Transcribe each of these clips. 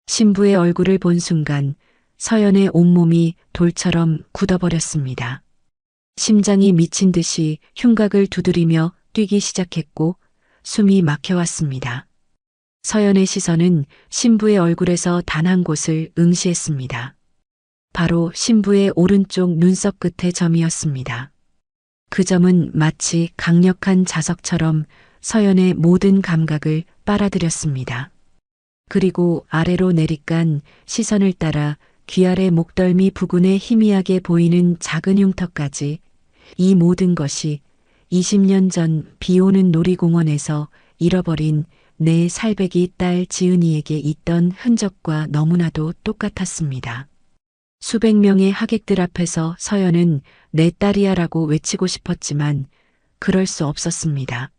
신부의 얼굴을 본 순간 서연의 온몸이 돌처럼 굳어버렸습니다. 심장이 미친 듯이 흉곽을 두드리며 뛰기 시작했고 숨이 막혀왔습니다. 서연의 시선은 신부의 얼굴에서 단 한 곳을 응시했습니다. 바로 신부의 오른쪽 눈썹 끝의 점이었습니다. 그 점은 마치 강력한 자석처럼 서연의 모든 감각을 빨아들였습니다. 그리고 아래로 내리깐 시선을 따라 귀 아래 목덜미 부근에 희미하게 보이는 작은 흉터까지, 이 모든 것이 20년 전 비 오는 놀이공원에서 잃어버린 내 살배기 딸 지은이에게 있던 흔적과 너무나도 똑같았습니다. 수백 명의 하객들 앞에서 서연은 내 딸이야라고 외치고 싶었지만 그럴 수 없었습니다.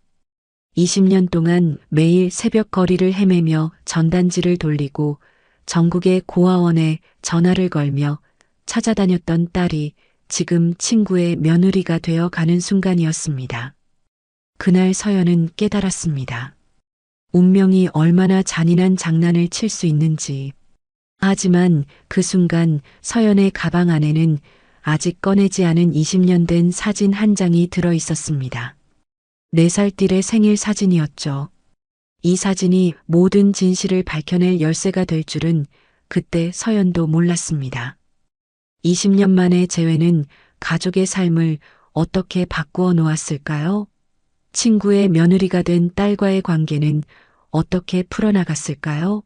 20년 동안 매일 새벽 거리를 헤매며 전단지를 돌리고 전국의 고아원에 전화를 걸며 찾아다녔던 딸이 지금 친구의 며느리가 되어 가는 순간이었습니다. 그날 서연은 깨달았습니다. 운명이 얼마나 잔인한 장난을 칠 수 있는지. 하지만 그 순간 서연의 가방 안에는 아직 꺼내지 않은 20년 된 사진 한 장이 들어 있었습니다. 4살 띨의 생일 사진이었죠. 이 사진이 모든 진실을 밝혀낼 열쇠가 될 줄은 그때 서연도 몰랐습니다. 20년 만의 재회는 가족의 삶을 어떻게 바꾸어 놓았을까요? 친구의 며느리가 된 딸과의 관계는 어떻게 풀어나갔을까요?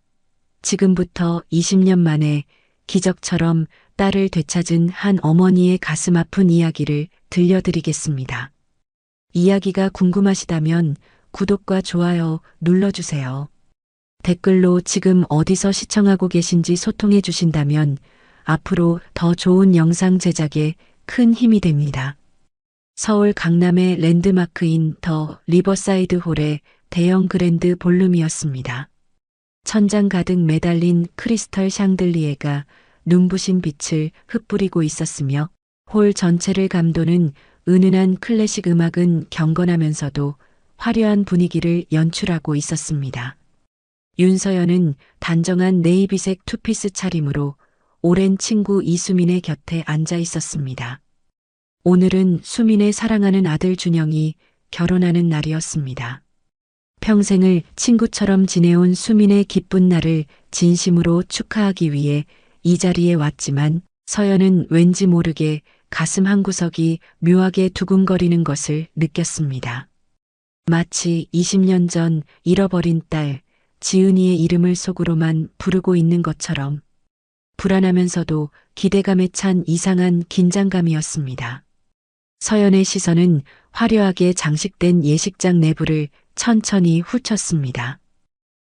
지금부터 20년 만에 기적처럼 딸을 되찾은 한 어머니의 가슴 아픈 이야기를 들려드리겠습니다. 이야기가 궁금하시다면 구독과 좋아요 눌러주세요. 댓글로 지금 어디서 시청하고 계신지 소통해 주신다면 앞으로 더 좋은 영상 제작에 큰 힘이 됩니다. 서울 강남의 랜드마크인 더 리버사이드 홀의 대형 그랜드 볼룸이었습니다. 천장 가득 매달린 크리스털 샹들리에가 눈부신 빛을 흩뿌리고 있었으며 홀 전체를 감도는 은은한 클래식 음악은 경건하면서도 화려한 분위기를 연출하고 있었습니다. 윤서연은 단정한 네이비색 투피스 차림으로 오랜 친구 이수민의 곁에 앉아 있었습니다. 오늘은 수민의 사랑하는 아들 준영이 결혼하는 날이었습니다. 평생을 친구처럼 지내온 수민의 기쁜 날을 진심으로 축하하기 위해 이 자리에 왔지만 서연은 왠지 모르게 가슴 한구석이 묘하게 두근거리는 것을 느꼈습니다. 마치 20년 전 잃어버린 딸 지은이의 이름을 속으로만 부르고 있는 것처럼 불안하면서도 기대감에 찬 이상한 긴장감이었습니다. 서연의 시선은 화려하게 장식된 예식장 내부를 천천히 훑었습니다.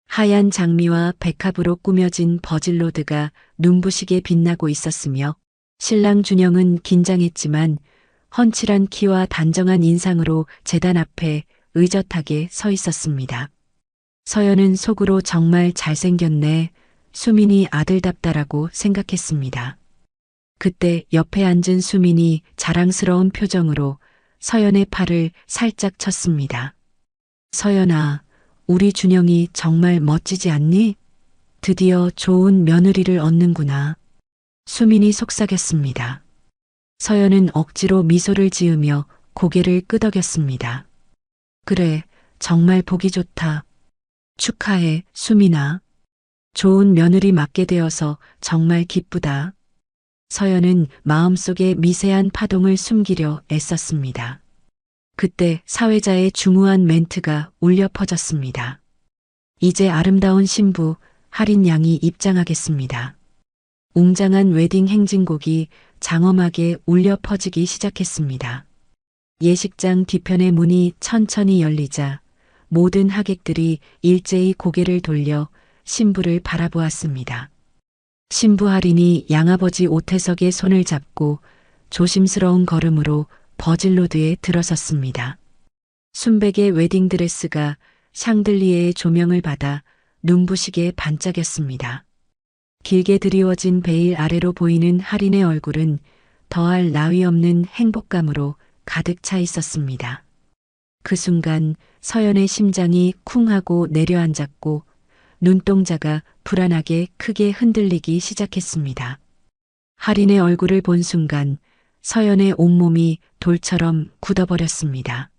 하얀 장미와 백합으로 꾸며진 버질로드가 눈부시게 빛나고 있었으며 신랑 준영은 긴장했지만 훤칠한 키와 단정한 인상으로 제단 앞에 의젓하게 서 있었습니다. 서연은 속으로 정말 잘생겼네, 수민이 아들답다라고 생각했습니다. 그때 옆에 앉은 수민이 자랑스러운 표정으로 서연의 팔을 살짝 쳤습니다. 서연아, 우리 준영이 정말 멋지지 않니? 드디어 좋은 며느리를 얻는구나. 수민이 속삭였습니다. 서연은 억지로 미소를 지으며 고개를 끄덕였습니다. 그래, 정말 보기 좋다. 축하해, 수민아. 좋은 며느리 맡게 되어서 정말 기쁘다. 서연은 마음속에 미세한 파동을 숨기려 애썼습니다. 그때 사회자의 중후한 멘트가 울려 퍼졌습니다. 이제 아름다운 신부 할인 양이 입장하겠습니다. 웅장한 웨딩 행진곡이 장엄하게 울려 퍼지기 시작했습니다. 예식장 뒤편의 문이 천천히 열리자 모든 하객들이 일제히 고개를 돌려 신부를 바라보았습니다. 신부 할인이 양아버지 오태석의 손을 잡고 조심스러운 걸음으로 버질로드에 들어섰습니다. 순백의 웨딩드레스가 샹들리에의 조명을 받아 눈부시게 반짝였습니다. 길게 드리워진 베일 아래로 보이는 할인의 얼굴은 더할 나위 없는 행복감으로 가득 차 있었습니다. 그 순간 서연의 심장이 쿵 하고 내려앉았고 눈동자가 불안하게 크게 흔들리기 시작했습니다. 할인의 얼굴을 본 순간 서연의 온몸이 돌처럼 굳어버렸습니다.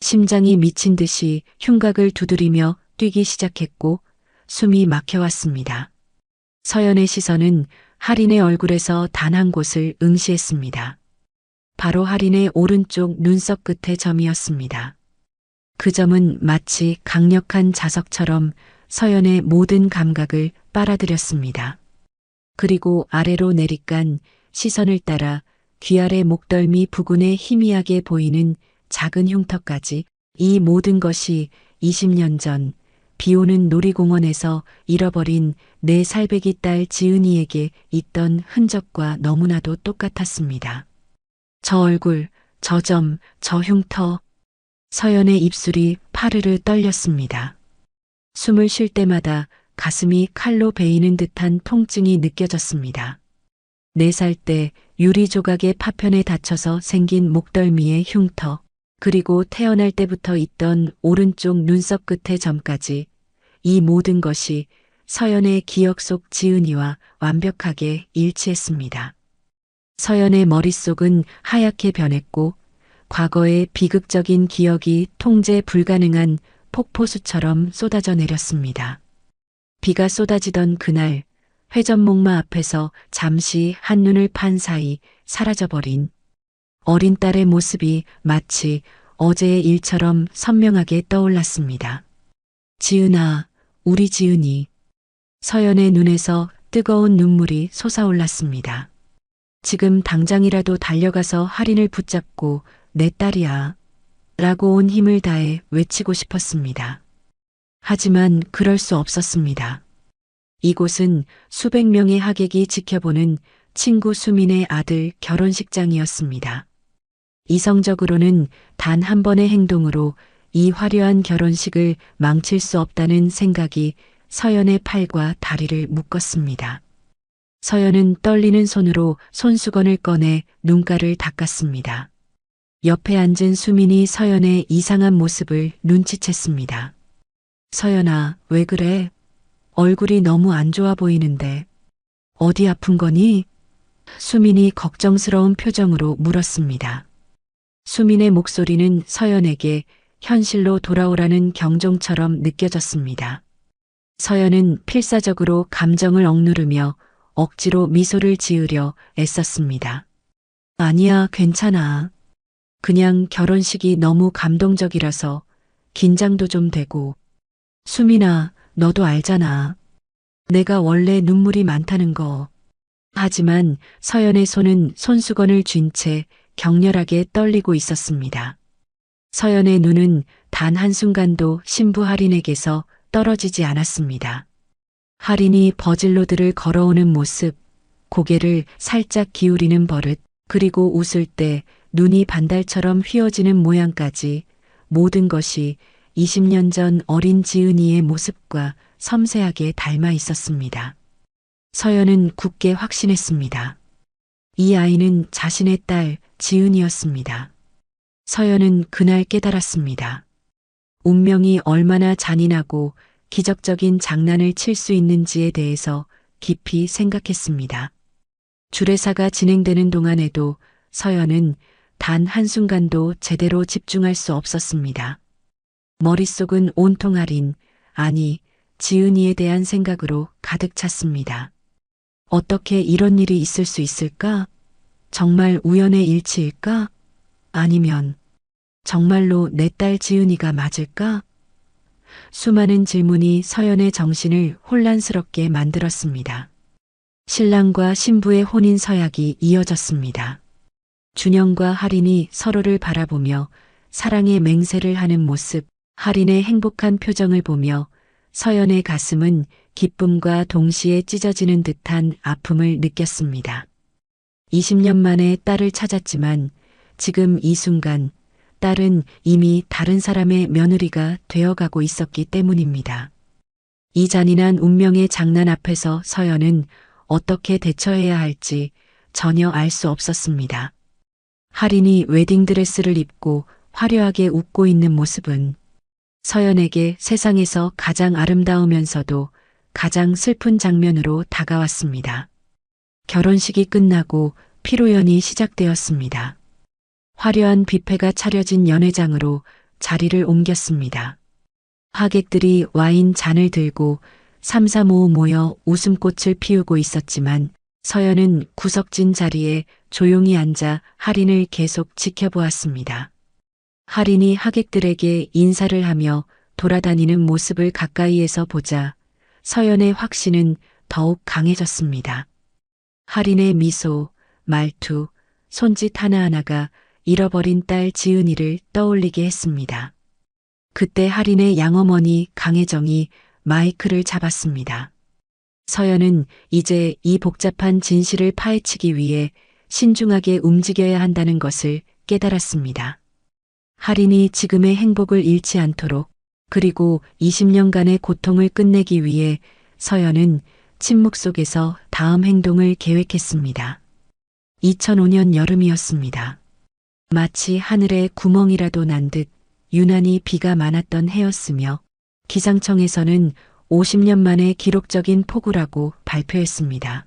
심장이 미친 듯이 흉곽을 두드리며 뛰기 시작했고 숨이 막혀왔습니다. 서연의 시선은 할인의 얼굴에서 단 한 곳을 응시했습니다. 바로 할인의 오른쪽 눈썹 끝의 점이었습니다. 그 점은 마치 강력한 자석처럼 서연의 모든 감각을 빨아들였습니다. 그리고 아래로 내리깐 시선을 따라 귀 아래 목덜미 부근에 희미하게 보이는 작은 흉터까지, 이 모든 것이 20년 전 비오는 놀이공원에서 잃어버린 내 살배기 딸 지은이에게 있던 흔적과 너무나도 똑같았습니다. 저 얼굴, 저 점, 저 흉터. 서연의 입술이 파르르 떨렸습니다. 숨을 쉴 때마다 가슴이 칼로 베이는 듯한 통증이 느껴졌습니다. 4살 때 유리 조각의 파편에 다쳐서 생긴 목덜미의 흉터, 그리고 태어날 때부터 있던 오른쪽 눈썹 끝의 점까지, 이 모든 것이 서연의 기억 속 지은이와 완벽하게 일치했습니다. 서연의 머릿속은 하얗게 변했고 과거의 비극적인 기억이 통제 불가능한 폭포수처럼 쏟아져 내렸습니다. 비가 쏟아지던 그날, 회전목마 앞에서 잠시 한눈을 판 사이 사라져버린 어린 딸의 모습이 마치 어제의 일처럼 선명하게 떠올랐습니다. 지은아, 우리 지은이. 서연의 눈에서 뜨거운 눈물이 솟아올랐습니다. 지금 당장이라도 달려가서 할인을 붙잡고 내 딸이야 라고 온 힘을 다해 외치고 싶었습니다. 하지만 그럴 수 없었습니다. 이곳은 수백 명의 하객이 지켜보는 친구 수민의 아들 결혼식장이었습니다. 이성적으로는 단 한 번의 행동으로 이 화려한 결혼식을 망칠 수 없다는 생각이 서연의 팔과 다리를 묶었습니다. 서연은 떨리는 손으로 손수건을 꺼내 눈가를 닦았습니다. 옆에 앉은 수민이 서연의 이상한 모습을 눈치챘습니다. 서연아, 왜 그래? 얼굴이 너무 안 좋아 보이는데. 어디 아픈 거니? 수민이 걱정스러운 표정으로 물었습니다. 수민의 목소리는 서연에게 현실로 돌아오라는 경종처럼 느껴졌습니다. 서연은 필사적으로 감정을 억누르며 억지로 미소를 지으려 애썼습니다. 아니야, 괜찮아. 그냥 결혼식이 너무 감동적이라서 긴장도 좀 되고. 수민아, 너도 알잖아. 내가 원래 눈물이 많다는 거. 하지만 서연의 손은 손수건을 쥔 채 격렬하게 떨리고 있었습니다. 서연의 눈은 단 한순간도 신부 할인에게서 떨어지지 않았습니다. 할인이 버질로드를 걸어오는 모습, 고개를 살짝 기울이는 버릇, 그리고 웃을 때 눈이 반달처럼 휘어지는 모양까지, 모든 것이 20년 전 어린 지은이의 모습과 섬세하게 닮아 있었습니다. 서연은 굳게 확신했습니다. 이 아이는 자신의 딸 지은이었습니다. 서연은 그날 깨달았습니다. 운명이 얼마나 잔인하고 기적적인 장난을 칠 수 있는지에 대해서 깊이 생각했습니다. 주례사가 진행되는 동안에도 서연은 단 한순간도 제대로 집중할 수 없었습니다. 머릿속은 온통 할인, 아니, 지은이에 대한 생각으로 가득 찼습니다. 어떻게 이런 일이 있을 수 있을까? 정말 우연의 일치일까? 아니면 정말로 내 딸 지은이가 맞을까? 수많은 질문이 서연의 정신을 혼란스럽게 만들었습니다. 신랑과 신부의 혼인 서약이 이어졌습니다. 준영과 할인이 서로를 바라보며 사랑의 맹세를 하는 모습, 할인의 행복한 표정을 보며 서연의 가슴은 기쁨과 동시에 찢어지는 듯한 아픔을 느꼈습니다. 20년 만에 딸을 찾았지만 지금 이 순간 딸은 이미 다른 사람의 며느리가 되어가고 있었기 때문입니다. 이 잔인한 운명의 장난 앞에서 서연은 어떻게 대처해야 할지 전혀 알 수 없었습니다. 할인이 웨딩드레스를 입고 화려하게 웃고 있는 모습은 서연에게 세상에서 가장 아름다우면서도 가장 슬픈 장면으로 다가왔습니다. 결혼식이 끝나고 피로연이 시작되었습니다. 화려한 뷔페가 차려진 연회장으로 자리를 옮겼습니다. 하객들이 와인 잔을 들고 삼삼오오 모여 웃음꽃을 피우고 있었지만 서연은 구석진 자리에 조용히 앉아 할인을 계속 지켜보았습니다. 할인이 하객들에게 인사를 하며 돌아다니는 모습을 가까이에서 보자 서연의 확신은 더욱 강해졌습니다. 할인의 미소, 말투, 손짓 하나하나가 잃어버린 딸 지은이를 떠올리게 했습니다. 그때 할인의 양어머니 강혜정이 마이크를 잡았습니다. 서연은 이제 이 복잡한 진실을 파헤치기 위해 신중하게 움직여야 한다는 것을 깨달았습니다. 할인이 지금의 행복을 잃지 않도록 그리고 20년간의 고통을 끝내기 위해 서연은 침묵 속에서 다음 행동을 계획했습니다. 2005년 여름이었습니다. 마치 하늘에 구멍이라도 난 듯 유난히 비가 많았던 해였으며 기상청에서는 50년 만에 기록적인 폭우라고 발표했습니다.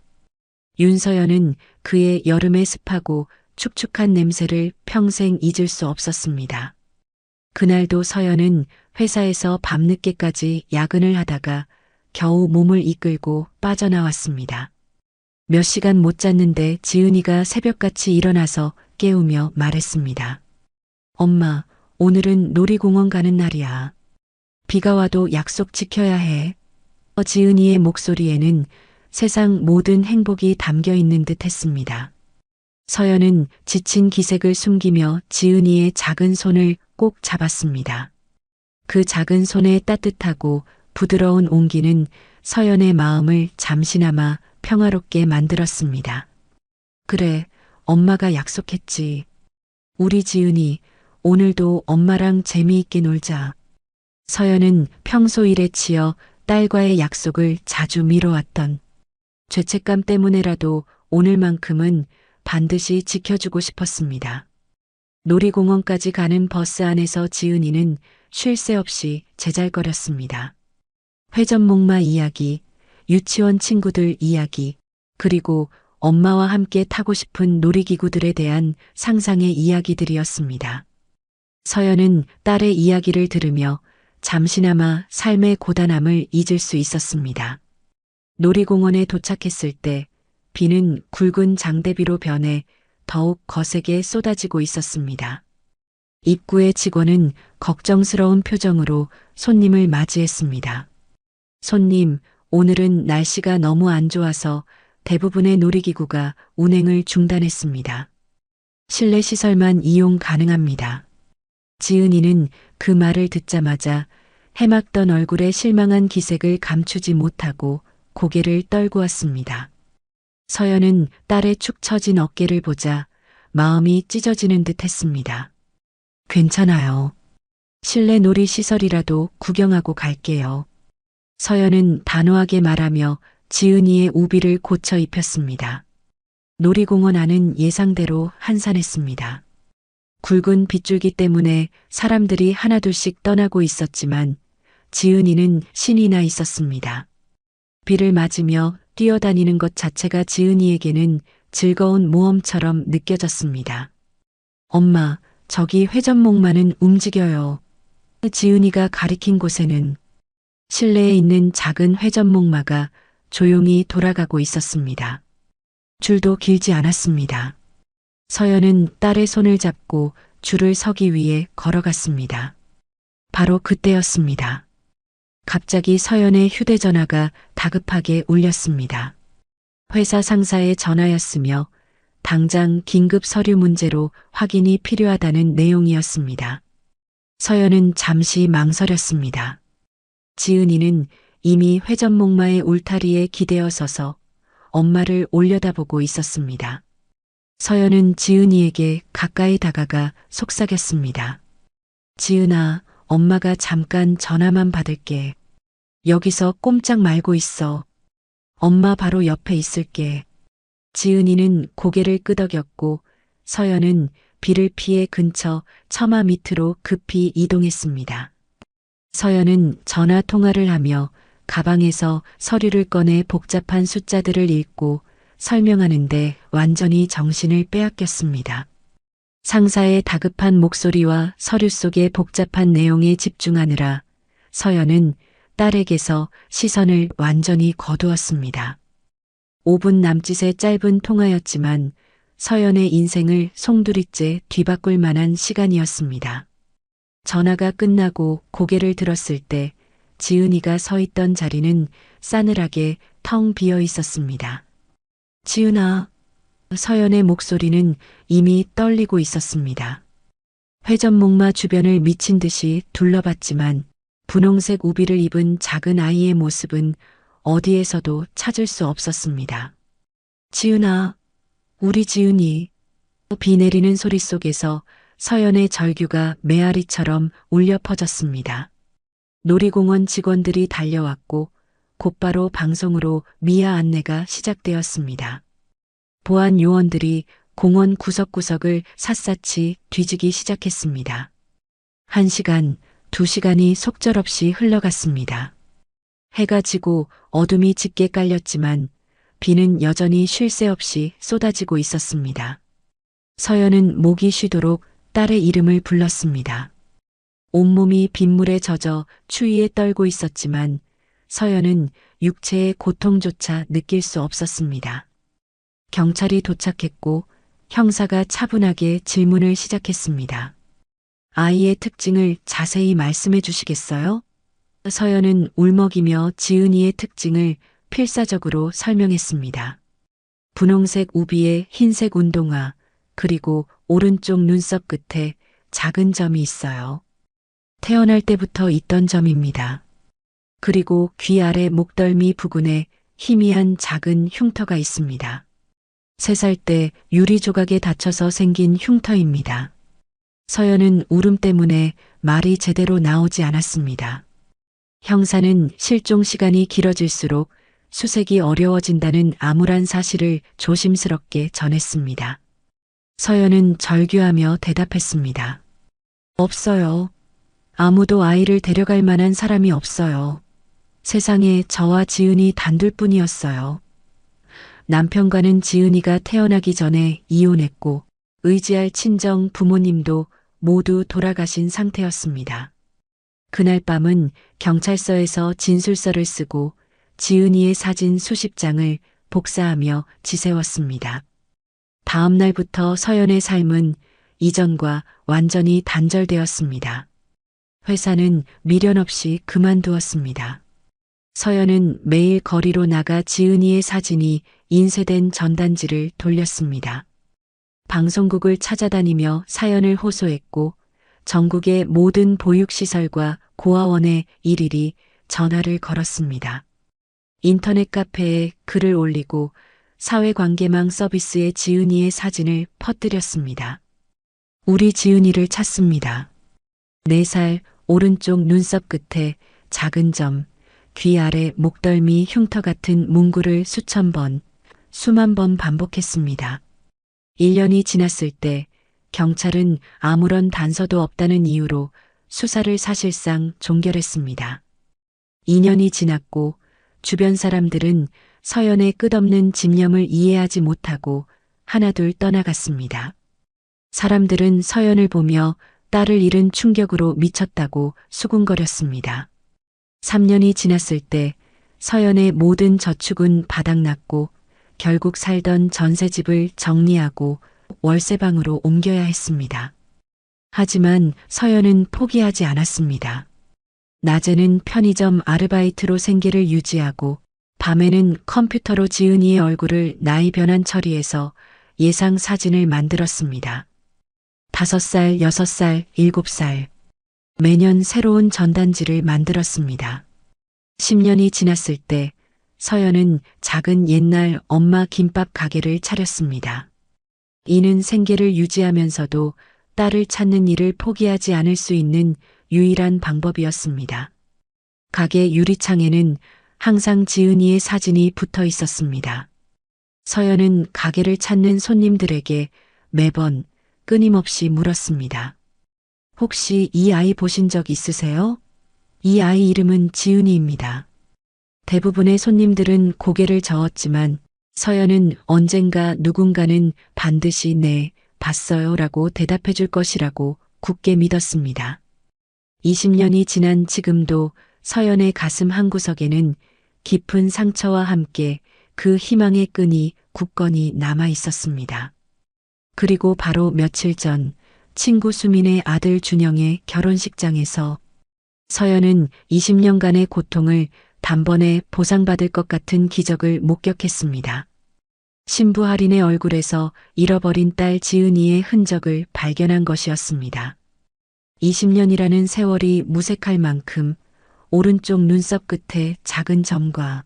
윤서연은 그의 여름의 습하고 축축한 냄새를 평생 잊을 수 없었습니다. 그날도 서연은 회사에서 밤늦게까지 야근을 하다가 겨우 몸을 이끌고 빠져나왔습니다. 몇 시간 못 잤는데 지은이가 새벽같이 일어나서 깨우며 말했습니다. 엄마, 오늘은 놀이공원 가는 날이야. 비가 와도 약속 지켜야 해. 지은이의 목소리에는 세상 모든 행복이 담겨 있는 듯 했습니다. 서연은 지친 기색을 숨기며 지은이의 작은 손을 꼭 잡았습니다. 그 작은 손의 따뜻하고 부드러운 온기는 서연의 마음을 잠시나마 평화롭게 만들었습니다. 그래, 엄마가 약속했지. 우리 지은이 오늘도 엄마랑 재미있게 놀자. 서연은 평소 일에 치여 딸과의 약속을 자주 미뤄왔던 죄책감 때문에라도 오늘만큼은 반드시 지켜주고 싶었습니다. 놀이공원까지 가는 버스 안에서 지은이는 쉴 새 없이 제잘거렸습니다. 회전목마 이야기, 유치원 친구들 이야기, 그리고 엄마와 함께 타고 싶은 놀이기구들에 대한 상상의 이야기들이었습니다. 서연은 딸의 이야기를 들으며 잠시나마 삶의 고단함을 잊을 수 있었습니다. 놀이공원에 도착했을 때 비는 굵은 장대비로 변해 더욱 거세게 쏟아지고 있었습니다. 입구의 직원은 걱정스러운 표정으로 손님을 맞이했습니다. 손님, 오늘은 날씨가 너무 안 좋아서 대부분의 놀이기구가 운행을 중단했습니다. 실내 시설만 이용 가능합니다. 지은이는 그 말을 듣자마자 해맑던 얼굴에 실망한 기색을 감추지 못하고 고개를 떨고 왔습니다. 서연은 딸의 축 처진 어깨를 보자 마음이 찢어지는 듯 했습니다. 괜찮아요. 실내 놀이시설이라도 구경하고 갈게요. 서연은 단호하게 말하며 지은이의 우비를 고쳐 입혔습니다. 놀이공원 안은 예상대로 한산했습니다. 굵은 빗줄기 때문에 사람들이 하나둘씩 떠나고 있었지만 지은이는 신이 나 있었습니다. 비를 맞으며 뛰어다니는 것 자체가 지은이에게는 즐거운 모험처럼 느껴졌습니다. 엄마, 저기 회전목마는 움직여요. 지은이가 가리킨 곳에는 실내에 있는 작은 회전목마가 조용히 돌아가고 있었습니다. 줄도 길지 않았습니다. 서연은 딸의 손을 잡고 줄을 서기 위해 걸어갔습니다. 바로 그때였습니다. 갑자기 서연의 휴대전화가 다급하게 울렸습니다. 회사 상사의 전화였으며 당장 긴급 서류 문제로 확인이 필요하다는 내용이었습니다. 서연은 잠시 망설였습니다. 지은이는 이미 회전목마의 울타리에 기대어 서서 엄마를 올려다보고 있었습니다. 서연은 지은이에게 가까이 다가가 속삭였습니다. 지은아, 엄마가 잠깐 전화만 받을게. 여기서 꼼짝 말고 있어. 엄마 바로 옆에 있을게. 지은이는 고개를 끄덕였고 서연은 비를 피해 근처 처마 밑으로 급히 이동했습니다. 서연은 전화 통화를 하며 가방에서 서류를 꺼내 복잡한 숫자들을 읽고 설명하는데 완전히 정신을 빼앗겼습니다. 상사의 다급한 목소리와 서류 속의 복잡한 내용에 집중하느라 서연은 딸에게서 시선을 완전히 거두었습니다. 5분 남짓의 짧은 통화였지만 서연의 인생을 송두리째 뒤바꿀 만한 시간이었습니다. 전화가 끝나고 고개를 들었을 때 지은이가 서 있던 자리는 싸늘하게 텅 비어 있었습니다. 지은아, 서연의 목소리는 이미 떨리고 있었습니다. 회전목마 주변을 미친 듯이 둘러봤지만 분홍색 우비를 입은 작은 아이의 모습은 어디에서도 찾을 수 없었습니다. 지은아, 우리 지은이. 비 내리는 소리 속에서 서연의 절규가 메아리처럼 울려 퍼졌습니다. 놀이공원 직원들이 달려왔고 곧바로 방송으로 미아 안내가 시작되었습니다. 보안 요원들이 공원 구석구석을 샅샅이 뒤지기 시작했습니다. 1시간, 2시간이 속절없이 흘러갔습니다. 해가 지고 어둠이 짙게 깔렸지만 비는 여전히 쉴 새 없이 쏟아지고 있었습니다. 서연은 목이 쉬도록 딸의 이름을 불렀습니다. 온몸이 빗물에 젖어 추위에 떨고 있었지만 서연은 육체의 고통조차 느낄 수 없었습니다. 경찰이 도착했고 형사가 차분하게 질문을 시작했습니다. 아이의 특징을 자세히 말씀해 주시겠어요? 서연은 울먹이며 지은이의 특징을 필사적으로 설명했습니다. 분홍색 우비에 흰색 운동화, 그리고 오른쪽 눈썹 끝에 작은 점이 있어요. 태어날 때부터 있던 점입니다. 그리고 귀 아래 목덜미 부근에 희미한 작은 흉터가 있습니다. 3살 때 유리 조각에 다쳐서 생긴 흉터입니다. 서연은 울음 때문에 말이 제대로 나오지 않았습니다. 형사는 실종 시간이 길어질수록 수색이 어려워진다는 암울한 사실을 조심스럽게 전했습니다. 서연은 절규하며 대답했습니다. 없어요. 아무도 아이를 데려갈 만한 사람이 없어요. 세상에 저와 지은이 단둘뿐이었어요. 남편과는 지은이가 태어나기 전에 이혼했고 의지할 친정 부모님도 모두 돌아가신 상태였습니다. 그날 밤은 경찰서에서 진술서를 쓰고 지은이의 사진 수십 장을 복사하며 지새웠습니다. 다음 날부터 서연의 삶은 이전과 완전히 단절되었습니다. 회사는 미련 없이 그만두었습니다. 서연은 매일 거리로 나가 지은이의 사진이 인쇄된 전단지를 돌렸습니다. 방송국을 찾아다니며 사연을 호소했고 전국의 모든 보육시설과 고아원에 일일이 전화를 걸었습니다. 인터넷 카페에 글을 올리고 사회관계망 서비스에 지은이의 사진을 퍼뜨렸습니다. 우리 지은이를 찾습니다. 4살 오른쪽 눈썹 끝에 작은 점, 귀 아래 목덜미 흉터 같은 문구를 수천 번, 수만 번 반복했습니다. 1년이 지났을 때 경찰은 아무런 단서도 없다는 이유로 수사를 사실상 종결했습니다. 2년이 지났고 주변 사람들은 서연의 끝없는 집념을 이해하지 못하고 하나둘 떠나갔습니다. 사람들은 서연을 보며 딸을 잃은 충격으로 미쳤다고 수군거렸습니다. 3년이 지났을 때 서연의 모든 저축은 바닥났고 결국 살던 전셋집을 정리하고 월세방으로 옮겨야 했습니다. 하지만 서연은 포기하지 않았습니다. 낮에는 편의점 아르바이트로 생계를 유지하고 밤에는 컴퓨터로 지은이의 얼굴을 나이 변환 처리해서 예상 사진을 만들었습니다. 5살, 6살, 7살. 매년 새로운 전단지를 만들었습니다. 10년이 지났을 때 서연은 작은 옛날 엄마 김밥 가게를 차렸습니다. 이는 생계를 유지하면서도 딸을 찾는 일을 포기하지 않을 수 있는 유일한 방법이었습니다. 가게 유리창에는 항상 지은이의 사진이 붙어 있었습니다. 서연은 가게를 찾는 손님들에게 매번 끊임없이 물었습니다. 혹시 이 아이 보신 적 있으세요? 이 아이 이름은 지은이입니다. 대부분의 손님들은 고개를 저었지만 서연은 언젠가 누군가는 반드시 네, 봤어요 라고 대답해 줄 것이라고 굳게 믿었습니다. 20년이 지난 지금도 서연의 가슴 한구석에는 깊은 상처와 함께 그 희망의 끈이 굳건히 남아 있었습니다. 그리고 바로 며칠 전 친구 수민의 아들 준영의 결혼식장에서 서연은 20년간의 고통을 단번에 보상받을 것 같은 기적을 목격했습니다. 신부 할인의 얼굴에서 잃어버린 딸 지은이의 흔적을 발견한 것이었습니다. 20년이라는 세월이 무색할 만큼 오른쪽 눈썹 끝에 작은 점과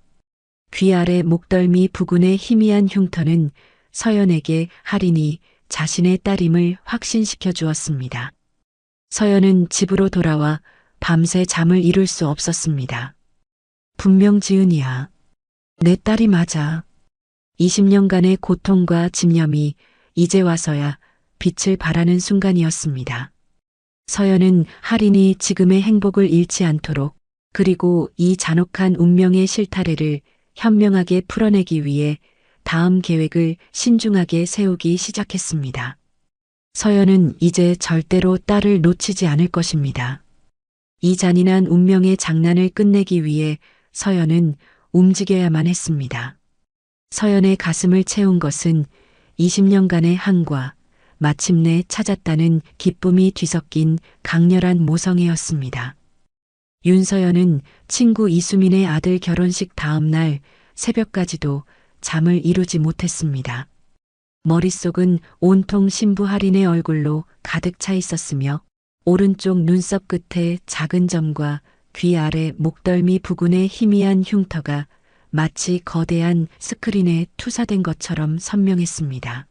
귀 아래 목덜미 부근의 희미한 흉터는 서연에게 할인이 자신의 딸임을 확신시켜 주었습니다. 서연은 집으로 돌아와 밤새 잠을 이룰 수 없었습니다. 분명 지은이야. 내 딸이 맞아. 20년간의 고통과 집념이 이제 와서야 빛을 발하는 순간이었습니다. 서연은 할인이 지금의 행복을 잃지 않도록 그리고 이 잔혹한 운명의 실타래를 현명하게 풀어내기 위해 다음 계획을 신중하게 세우기 시작했습니다. 서연은 이제 절대로 딸을 놓치지 않을 것입니다. 이 잔인한 운명의 장난을 끝내기 위해 서연은 움직여야만 했습니다. 서연의 가슴을 채운 것은 20년간의 한과 마침내 찾았다는 기쁨이 뒤섞인 강렬한 모성애였습니다. 윤서연은 친구 이수민의 아들 결혼식 다음 날 새벽까지도 잠을 이루지 못했습니다. 머릿속은 온통 신부 할인의 얼굴로 가득 차 있었으며 오른쪽 눈썹 끝에 작은 점과 귀 아래 목덜미 부근의 희미한 흉터가 마치 거대한 스크린에 투사된 것처럼 선명했습니다.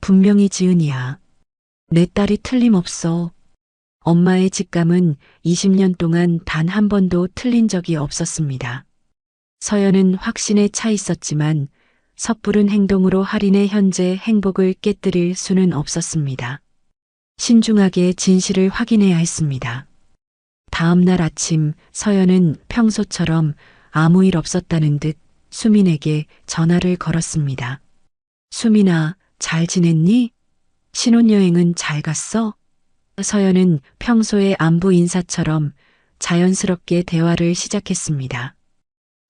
분명히 지은이야. 내 딸이 틀림없어. 엄마의 직감은 20년 동안 단 한 번도 틀린 적이 없었습니다. 서연은 확신에 차 있었지만 섣부른 행동으로 할인의 현재 행복을 깨뜨릴 수는 없었습니다. 신중하게 진실을 확인해야 했습니다. 다음 날 아침 서연은 평소처럼 아무 일 없었다는 듯 수민에게 전화를 걸었습니다. 수민아, 잘 지냈니? 신혼여행은 잘 갔어? 서연은 평소의 안부 인사처럼 자연스럽게 대화를 시작했습니다.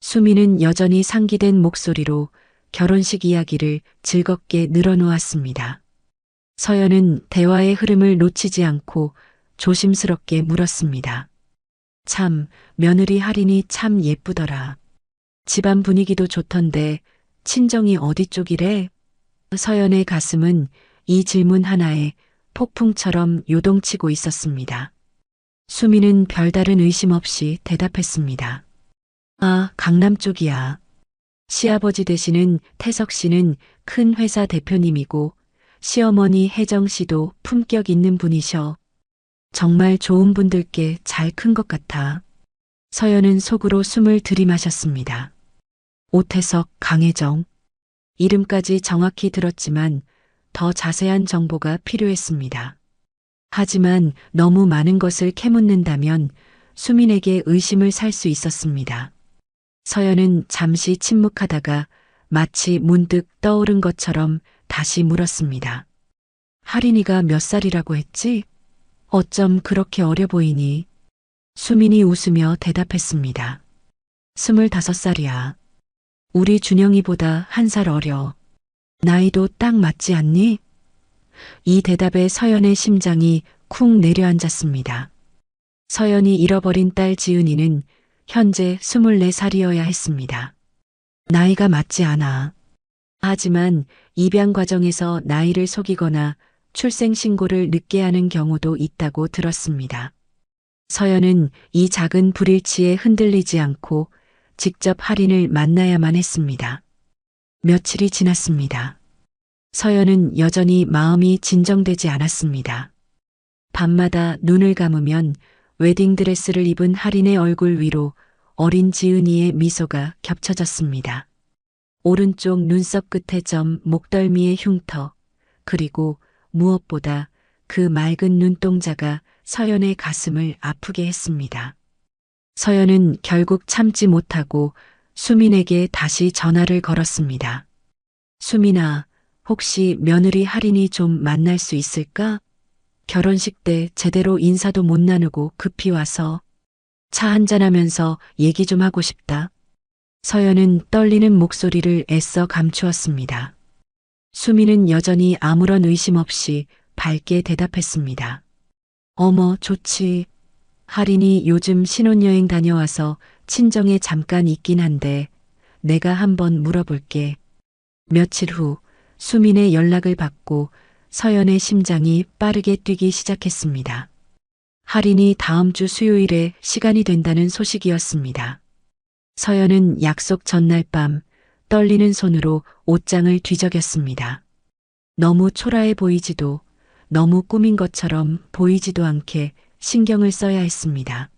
수민은 여전히 상기된 목소리로 결혼식 이야기를 즐겁게 늘어놓았습니다. 서연은 대화의 흐름을 놓치지 않고 조심스럽게 물었습니다. 참, 며느리 할인이 참 예쁘더라. 집안 분위기도 좋던데 친정이 어디 쪽이래? 서연의 가슴은 이 질문 하나에 폭풍처럼 요동치고 있었습니다. 수미는 별다른 의심 없이 대답했습니다. 아, 강남 쪽이야. 시아버지 되시는 태석 씨는 큰 회사 대표님이고 시어머니 혜정 씨도 품격 있는 분이셔. 정말 좋은 분들께 잘 큰 것 같아. 서연은 속으로 숨을 들이마셨습니다. 오태석, 강혜정. 이름까지 정확히 들었지만 더 자세한 정보가 필요했습니다. 하지만 너무 많은 것을 캐묻는다면 수민에게 의심을 살 수 있었습니다. 서연은 잠시 침묵하다가 마치 문득 떠오른 것처럼 다시 물었습니다. 할인이가 몇 살이라고 했지? 어쩜 그렇게 어려 보이니? 수민이 웃으며 대답했습니다. 25살이야. 우리 준영이보다 1살 어려. 나이도 딱 맞지 않니? 이 대답에 서연의 심장이 쿵 내려앉았습니다. 서연이 잃어버린 딸 지은이는 현재 24살이어야 했습니다. 나이가 맞지 않아. 하지만 입양 과정에서 나이를 속이거나 출생신고를 늦게 하는 경우도 있다고 들었습니다. 서연은 이 작은 불일치에 흔들리지 않고 직접 할인을 만나야만 했습니다. 며칠이 지났습니다. 서연은 여전히 마음이 진정되지 않았습니다. 밤마다 눈을 감으면 웨딩드레스를 입은 할인의 얼굴 위로 어린 지은이의 미소가 겹쳐졌습니다. 오른쪽 눈썹 끝의 점, 목덜미의 흉터, 그리고 무엇보다 그 맑은 눈동자가 서연의 가슴을 아프게 했습니다. 서연은 결국 참지 못하고 수민에게 다시 전화를 걸었습니다. 수민아, 혹시 며느리 할인이 좀 만날 수 있을까? 결혼식 때 제대로 인사도 못 나누고 급히 와서 차 한잔하면서 얘기 좀 하고 싶다. 서연은 떨리는 목소리를 애써 감추었습니다. 수민은 여전히 아무런 의심 없이 밝게 대답했습니다. 어머, 좋지. 할인이 요즘 신혼여행 다녀와서 친정에 잠깐 있긴 한데 내가 한번 물어볼게. 며칠 후 수민의 연락을 받고 서연의 심장이 빠르게 뛰기 시작했습니다. 할인이 다음 주 수요일에 시간이 된다는 소식이었습니다. 서연은 약속 전날 밤 떨리는 손으로 옷장을 뒤적였습니다. 너무 초라해 보이지도 너무 꾸민 것처럼 보이지도 않게 신경을 써야 했습니다.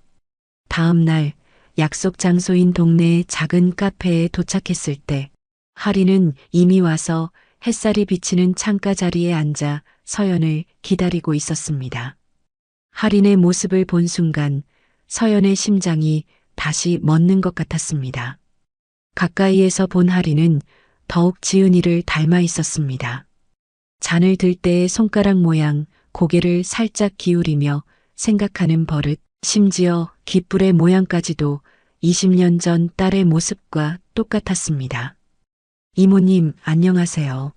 다음 날 약속 장소인 동네의 작은 카페에 도착했을 때 할인은 이미 와서 햇살이 비치는 창가 자리에 앉아 서연을 기다리고 있었습니다. 할인의 모습을 본 순간 서연의 심장이 다시 멎는 것 같았습니다. 가까이에서 본 할인은 더욱 지은이를 닮아 있었습니다. 잔을 들 때의 손가락 모양, 고개를 살짝 기울이며 생각하는 버릇, 심지어 귓불의 모양까지도 20년 전 딸의 모습과 똑같았습니다. 이모님, 안녕하세요.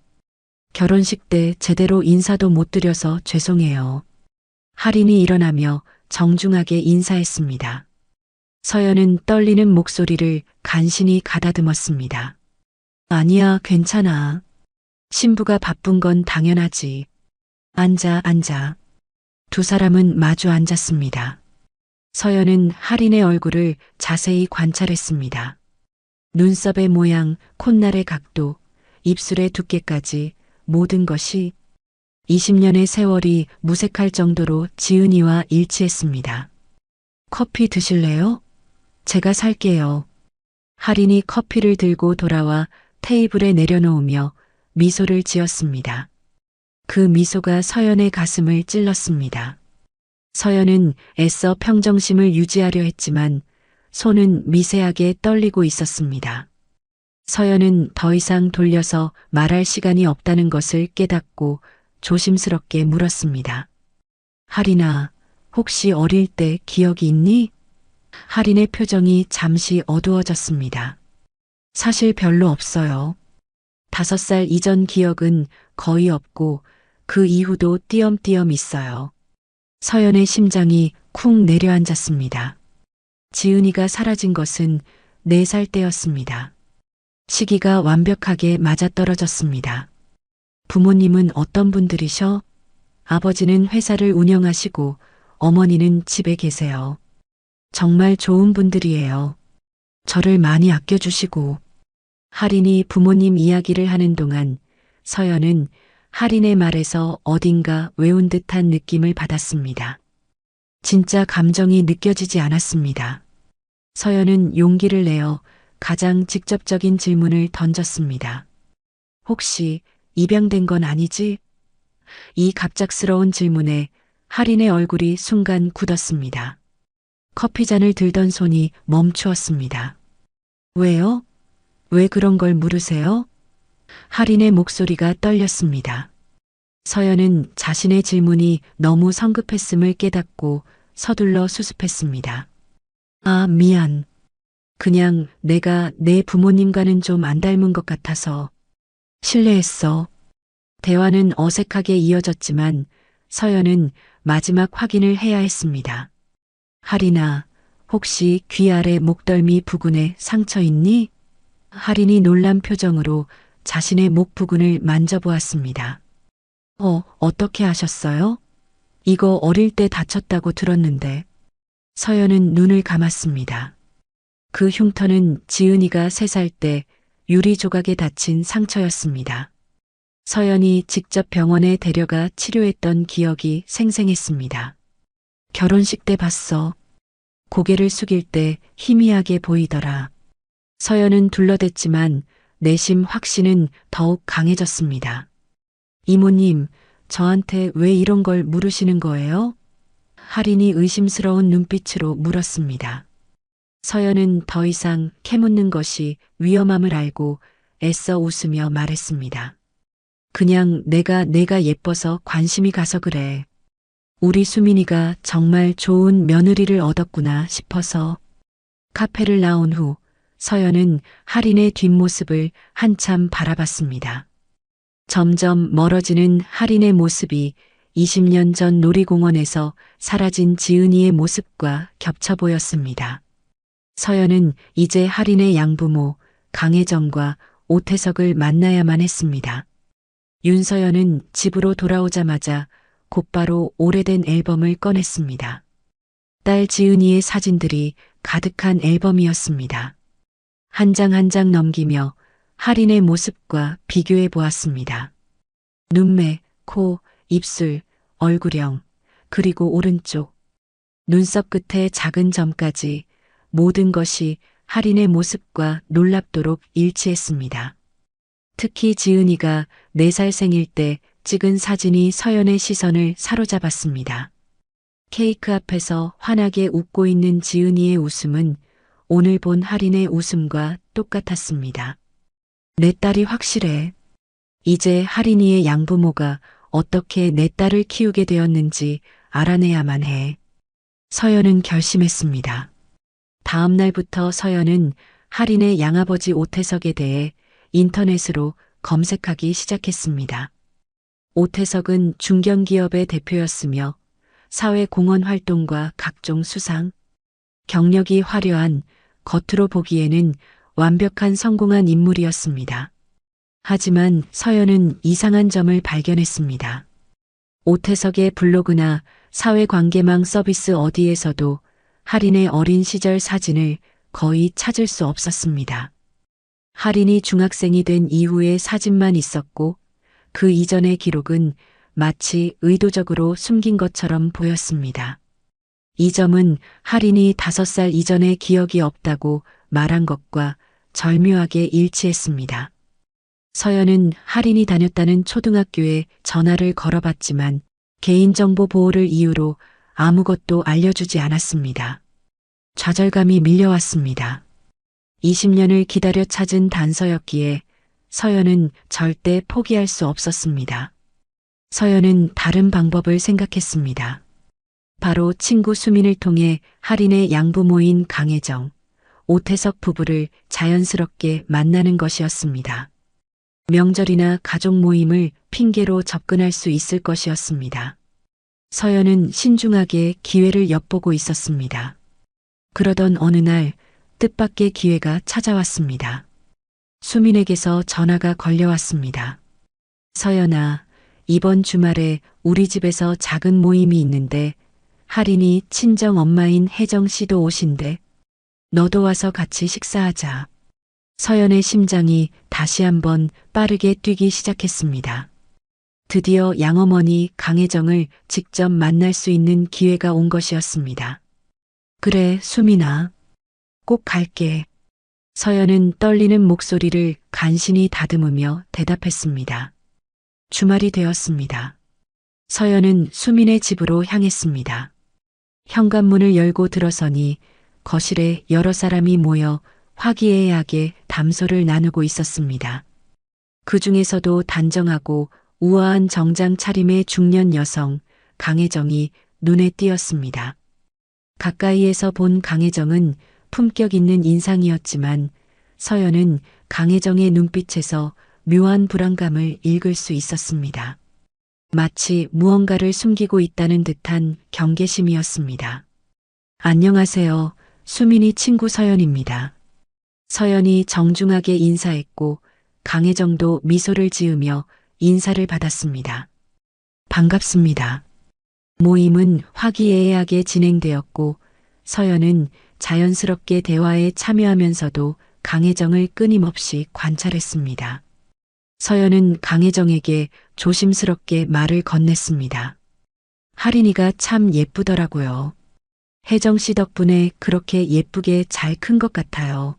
결혼식 때 제대로 인사도 못 드려서 죄송해요. 할인이 일어나며 정중하게 인사했습니다. 서연은 떨리는 목소리를 간신히 가다듬었습니다. 아니야, 괜찮아. 신부가 바쁜 건 당연하지. 앉아, 앉아. 두 사람은 마주 앉았습니다. 서연은 할인의 얼굴을 자세히 관찰했습니다. 눈썹의 모양, 콧날의 각도, 입술의 두께까지 모든 것이 20년의 세월이 무색할 정도로 지은이와 일치했습니다. 커피 드실래요? 제가 살게요. 할인이 커피를 들고 돌아와 테이블에 내려놓으며 미소를 지었습니다. 그 미소가 서연의 가슴을 찔렀습니다. 서연은 애써 평정심을 유지하려 했지만 손은 미세하게 떨리고 있었습니다. 서연은 더 이상 돌려서 말할 시간이 없다는 것을 깨닫고 조심스럽게 물었습니다. 할인아, 혹시 어릴 때 기억이 있니? 할인의 표정이 잠시 어두워졌습니다. 사실 별로 없어요. 5살 이전 기억은 거의 없고 그 이후도 띄엄띄엄 있어요. 서연의 심장이 쿵 내려앉았습니다. 지은이가 사라진 것은 4살 때였습니다. 시기가 완벽하게 맞아떨어졌습니다. 부모님은 어떤 분들이셔? 아버지는 회사를 운영하시고 어머니는 집에 계세요. 정말 좋은 분들이에요. 저를 많이 아껴주시고. 할인이 부모님 이야기를 하는 동안 서연은 할인의 말에서 어딘가 외운 듯한 느낌을 받았습니다. 진짜 감정이 느껴지지 않았습니다. 서연은 용기를 내어 가장 직접적인 질문을 던졌습니다. 혹시 입양된 건 아니지? 이 갑작스러운 질문에 할인의 얼굴이 순간 굳었습니다. 커피잔을 들던 손이 멈추었습니다. 왜요? 왜 그런 걸 물으세요? 할인의 목소리가 떨렸습니다. 서연은 자신의 질문이 너무 성급했음을 깨닫고 서둘러 수습했습니다. 아, 미안. 그냥 내가 내 부모님과는 좀 안 닮은 것 같아서 실례했어. 대화는 어색하게 이어졌지만 서연은 마지막 확인을 해야 했습니다. 할인아, 혹시 귀 아래 목덜미 부근에 상처 있니? 할인이 놀란 표정으로 자신의 목 부근을 만져보았습니다. 어떻게 하셨어요? 이거 어릴 때 다쳤다고 들었는데. 서연은 눈을 감았습니다. 그 흉터는 지은이가 3살 때 유리 조각에 다친 상처였습니다. 서연이 직접 병원에 데려가 치료했던 기억이 생생했습니다. 결혼식 때 봤어. 고개를 숙일 때 희미하게 보이더라. 서연은 둘러댔지만 내심 확신은 더욱 강해졌습니다. 이모님, 저한테 왜 이런 걸 물으시는 거예요? 할인이 의심스러운 눈빛으로 물었습니다. 서연은 더 이상 캐묻는 것이 위험함을 알고 애써 웃으며 말했습니다. 그냥 내가 예뻐서 관심이 가서 그래. 우리 수민이가 정말 좋은 며느리를 얻었구나 싶어서. 카페를 나온 후 서연은 할인의 뒷모습을 한참 바라봤습니다. 점점 멀어지는 할인의 모습이 20년 전 놀이공원에서 사라진 지은이의 모습과 겹쳐 보였습니다. 서연은 이제 할인의 양부모 강혜정과 오태석을 만나야만 했습니다. 윤서연은 집으로 돌아오자마자 곧바로 오래된 앨범을 꺼냈습니다. 딸 지은이의 사진들이 가득한 앨범이었습니다. 한 장 한 장 넘기며 할인의 모습과 비교해 보았습니다. 눈매, 코, 입술, 얼굴형, 그리고 오른쪽, 눈썹 끝에 작은 점까지 모든 것이 할인의 모습과 놀랍도록 일치했습니다. 특히 지은이가 4살 생일 때 찍은 사진이 서연의 시선을 사로잡았습니다. 케이크 앞에서 환하게 웃고 있는 지은이의 웃음은 오늘 본 할인의 웃음과 똑같았습니다. 내 딸이 확실해. 이제 할인이의 양부모가 어떻게 내 딸을 키우게 되었는지 알아내야만 해. 서연은 결심했습니다. 다음 날부터 서연은 할인의 양아버지 오태석에 대해 인터넷으로 검색하기 시작했습니다. 오태석은 중견기업의 대표였으며 사회공헌 활동과 각종 수상, 경력이 화려한 겉으로 보기에는 완벽한 성공한 인물이었습니다. 하지만 서연은 이상한 점을 발견했습니다. 오태석의 블로그나 사회관계망 서비스 어디에서도 할인의 어린 시절 사진을 거의 찾을 수 없었습니다. 할인이 중학생이 된 이후의 사진만 있었고 그 이전의 기록은 마치 의도적으로 숨긴 것처럼 보였습니다. 이 점은 할인이 5살 이전의 기억이 없다고 말한 것과 절묘하게 일치했습니다. 서연은 할인이 다녔다는 초등학교에 전화를 걸어봤지만 개인정보 보호를 이유로 아무것도 알려주지 않았습니다. 좌절감이 밀려왔습니다. 20년을 기다려 찾은 단서였기에 서연은 절대 포기할 수 없었습니다. 서연은 다른 방법을 생각했습니다. 바로 친구 수민을 통해 할인의 양부모인 강혜정, 오태석 부부를 자연스럽게 만나는 것이었습니다. 명절이나 가족 모임을 핑계로 접근할 수 있을 것이었습니다. 서연은 신중하게 기회를 엿보고 있었습니다. 그러던 어느 날 뜻밖의 기회가 찾아왔습니다. 수민에게서 전화가 걸려왔습니다. 서연아, 이번 주말에 우리 집에서 작은 모임이 있는데 할인이 친정 엄마인 혜정 씨도 오신대. 너도 와서 같이 식사하자. 서연의 심장이 다시 한번 빠르게 뛰기 시작했습니다. 드디어 양어머니 강혜정을 직접 만날 수 있는 기회가 온 것이었습니다. 그래, 수민아. 꼭 갈게. 서연은 떨리는 목소리를 간신히 다듬으며 대답했습니다. 주말이 되었습니다. 서연은 수민의 집으로 향했습니다. 현관문을 열고 들어서니 거실에 여러 사람이 모여 화기애애하게 담소를 나누고 있었습니다. 그 중에서도 단정하고 우아한 정장 차림의 중년 여성 강혜정이 눈에 띄었습니다. 가까이에서 본 강혜정은 품격 있는 인상이었지만 서연은 강혜정의 눈빛에서 묘한 불안감을 읽을 수 있었습니다. 마치 무언가를 숨기고 있다는 듯한 경계심이었습니다. 안녕하세요. 수민이 친구 서연입니다. 서연이 정중하게 인사했고 강혜정도 미소를 지으며 인사를 받았습니다. 반갑습니다. 모임은 화기애애하게 진행되었고 서연은 자연스럽게 대화에 참여하면서도 강혜정을 끊임없이 관찰했습니다. 서연은 강혜정에게 조심스럽게 말을 건넸습니다. 할인이가 참 예쁘더라고요. 혜정 씨 덕분에 그렇게 예쁘게 잘 큰 것 같아요.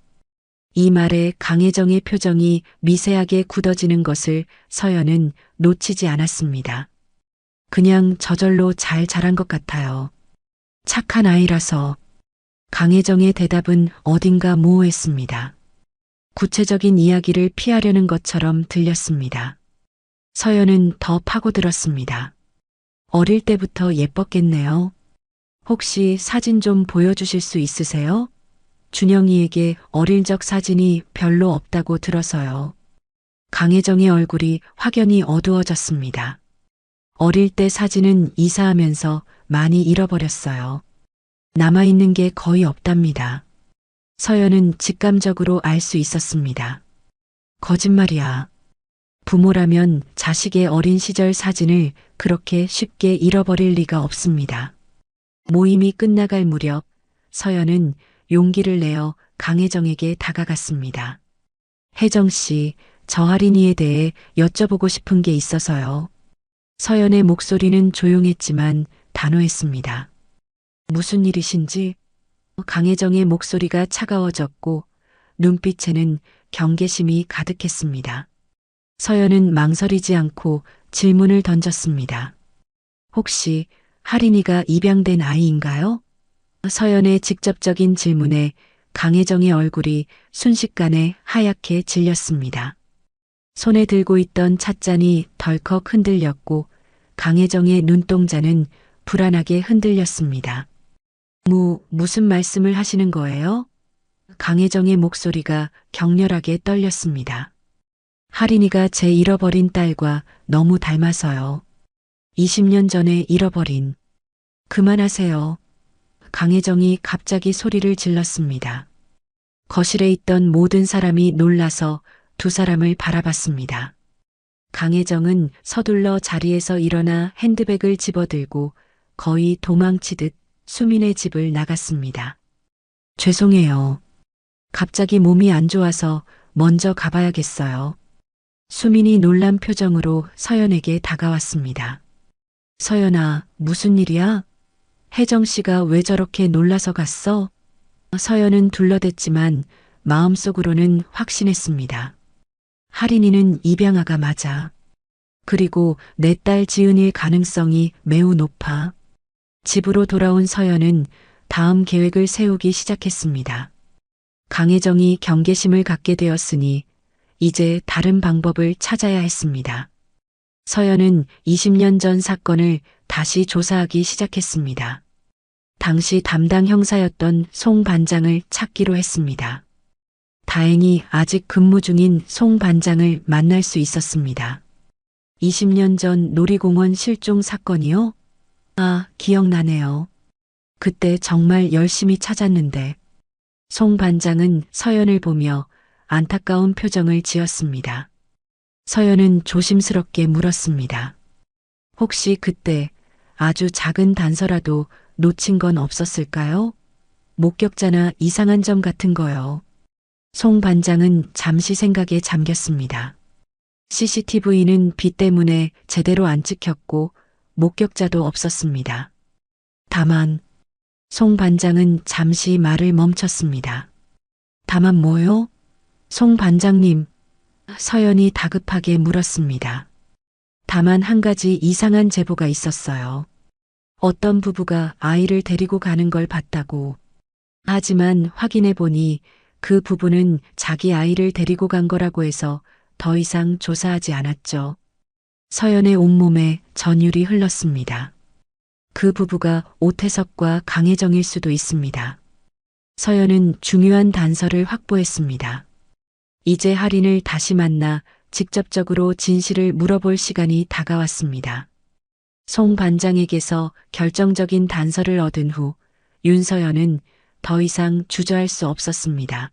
이 말에 강혜정의 표정이 미세하게 굳어지는 것을 서연은 놓치지 않았습니다. 그냥 저절로 잘 자란 것 같아요. 착한 아이라서. 강혜정의 대답은 어딘가 모호했습니다. 구체적인 이야기를 피하려는 것처럼 들렸습니다. 서연은 더 파고들었습니다. 어릴 때부터 예뻤겠네요. 혹시 사진 좀 보여주실 수 있으세요? 준영이에게 어릴 적 사진이 별로 없다고 들어서요. 강혜정의 얼굴이 확연히 어두워졌습니다. 어릴 때 사진은 이사하면서 많이 잃어버렸어요. 남아있는 게 거의 없답니다. 서연은 직감적으로 알 수 있었습니다. 거짓말이야. 부모라면 자식의 어린 시절 사진을 그렇게 쉽게 잃어버릴 리가 없습니다. 모임이 끝나갈 무렵 서연은 용기를 내어 강혜정에게 다가갔습니다. 혜정 씨, 저 할인이에 대해 여쭤보고 싶은 게 있어서요. 서연의 목소리는 조용했지만 단호했습니다. 무슨 일이신지? 강혜정의 목소리가 차가워졌고 눈빛에는 경계심이 가득했습니다. 서연은 망설이지 않고 질문을 던졌습니다. 혹시 할인이가 입양된 아이인가요? 서연의 직접적인 질문에 강혜정의 얼굴이 순식간에 하얗게 질렸습니다. 손에 들고 있던 찻잔이 덜컥 흔들렸고 강혜정의 눈동자는 불안하게 흔들렸습니다. 무슨 말씀을 하시는 거예요? 강혜정의 목소리가 격렬하게 떨렸습니다. 할인이가 제 잃어버린 딸과 너무 닮아서요. 20년 전에 잃어버린. 그만하세요. 강혜정이 갑자기 소리를 질렀습니다. 거실에 있던 모든 사람이 놀라서 두 사람을 바라봤습니다. 강혜정은 서둘러 자리에서 일어나 핸드백을 집어들고 거의 도망치듯 수민의 집을 나갔습니다. 죄송해요. 갑자기 몸이 안 좋아서 먼저 가봐야겠어요. 수민이 놀란 표정으로 서연에게 다가왔습니다. 서연아, 무슨 일이야? 혜정 씨가 왜 저렇게 놀라서 갔어? 서연은 둘러댔지만 마음속으로는 확신했습니다. 할인이는 입양아가 맞아. 그리고 내 딸 지은일 가능성이 매우 높아. 집으로 돌아온 서연은 다음 계획을 세우기 시작했습니다. 강혜정이 경계심을 갖게 되었으니 이제 다른 방법을 찾아야 했습니다. 서연은 20년 전 사건을 다시 조사하기 시작했습니다. 당시 담당 형사였던 송 반장을 찾기로 했습니다. 다행히 아직 근무 중인 송 반장을 만날 수 있었습니다. 20년 전 놀이공원 실종 사건이요? 아, 기억나네요. 그때 정말 열심히 찾았는데. 송 반장은 서연을 보며 안타까운 표정을 지었습니다. 서연은 조심스럽게 물었습니다. 혹시 그때 아주 작은 단서라도 놓친 건 없었을까요? 목격자나 이상한 점 같은 거요. 송 반장은 잠시 생각에 잠겼습니다. CCTV는 비 때문에 제대로 안 찍혔고 목격자도 없었습니다. 다만 송 반장은 잠시 말을 멈췄습니다. 다만 뭐요? 송 반장님, 서연이 다급하게 물었습니다. 다만 한 가지 이상한 제보가 있었어요. 어떤 부부가 아이를 데리고 가는 걸 봤다고. 하지만 확인해 보니 그 부부는 자기 아이를 데리고 간 거라고 해서 더 이상 조사하지 않았죠. 서연의 온몸에 전율이 흘렀습니다. 그 부부가 오태석과 강혜정일 수도 있습니다. 서연은 중요한 단서를 확보했습니다. 이제 할인을 다시 만나 직접적으로 진실을 물어볼 시간이 다가왔습니다. 송 반장에게서 결정적인 단서를 얻은 후 윤서연은 더 이상 주저할 수 없었습니다.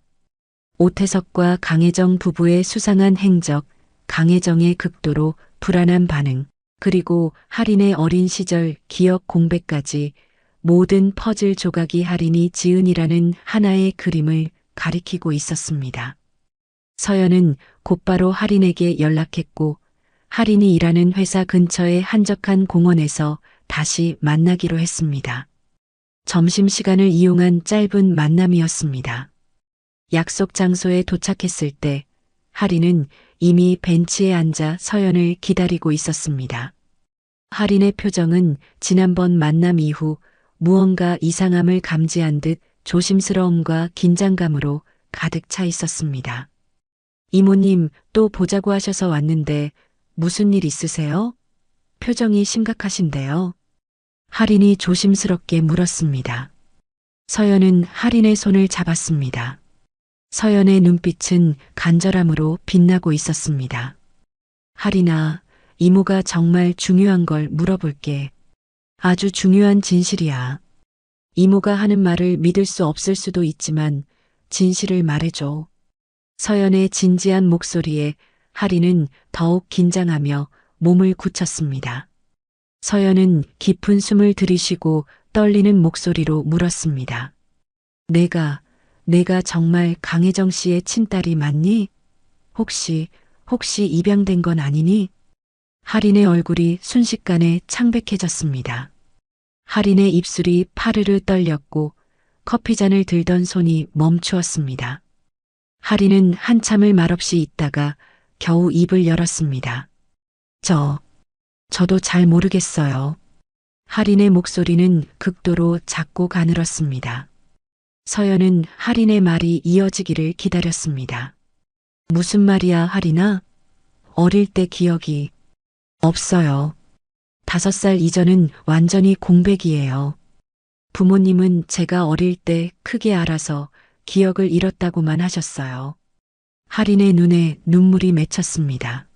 오태석과 강혜정 부부의 수상한 행적, 강혜정의 극도로 불안한 반응, 그리고 할인의 어린 시절 기억 공백까지 모든 퍼즐 조각이 할인이 지은이라는 하나의 그림을 가리키고 있었습니다. 서연은 곧바로 할인에게 연락했고 할인이 일하는 회사 근처의 한적한 공원에서 다시 만나기로 했습니다. 점심시간을 이용한 짧은 만남이었습니다. 약속 장소에 도착했을 때 할인은 이미 벤치에 앉아 서연을 기다리고 있었습니다. 할인의 표정은 지난번 만남 이후 무언가 이상함을 감지한 듯 조심스러움과 긴장감으로 가득 차 있었습니다. 이모님, 또 보자고 하셔서 왔는데 무슨 일 있으세요? 표정이 심각하신데요. 할인이 조심스럽게 물었습니다. 서연은 할인의 손을 잡았습니다. 서연의 눈빛은 간절함으로 빛나고 있었습니다. 할인아, 이모가 정말 중요한 걸 물어볼게. 아주 중요한 진실이야. 이모가 하는 말을 믿을 수 없을 수도 있지만 진실을 말해줘. 서연의 진지한 목소리에 할인은 더욱 긴장하며 몸을 굳혔습니다. 서연은 깊은 숨을 들이쉬고 떨리는 목소리로 물었습니다. 내가 정말 강혜정 씨의 친딸이 맞니? 혹시 입양된 건 아니니? 할인의 얼굴이 순식간에 창백해졌습니다. 할인의 입술이 파르르 떨렸고 커피잔을 들던 손이 멈추었습니다. 할인은 한참을 말없이 있다가 겨우 입을 열었습니다. 저도 잘 모르겠어요. 할인의 목소리는 극도로 작고 가늘었습니다. 서연은 할인의 말이 이어지기를 기다렸습니다. 무슨 말이야, 할인아? 어릴 때 기억이 없어요. 5살 이전은 완전히 공백이에요. 부모님은 제가 어릴 때 크게 알아서 기억을 잃었다고만 하셨어요. 할인의 눈에 눈물이 맺혔습니다.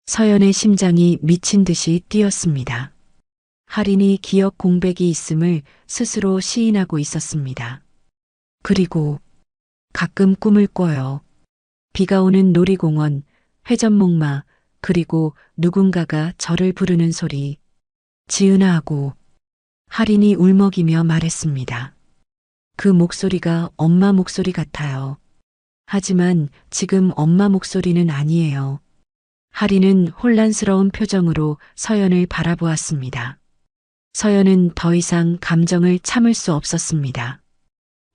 서연의 심장이 미친 듯이 뛰었습니다. 할인이 기억 공백이 있음을 스스로 시인하고 있었습니다. 그리고 가끔 꿈을 꿔요. 비가 오는 놀이공원, 회전목마, 그리고 누군가가 저를 부르는 소리. 지은아 하고 할인이 울먹이며 말했습니다. 그 목소리가 엄마 목소리 같아요. 하지만 지금 엄마 목소리는 아니에요. 할인은 혼란스러운 표정으로 서연을 바라보았습니다. 서연은 더 이상 감정을 참을 수 없었습니다.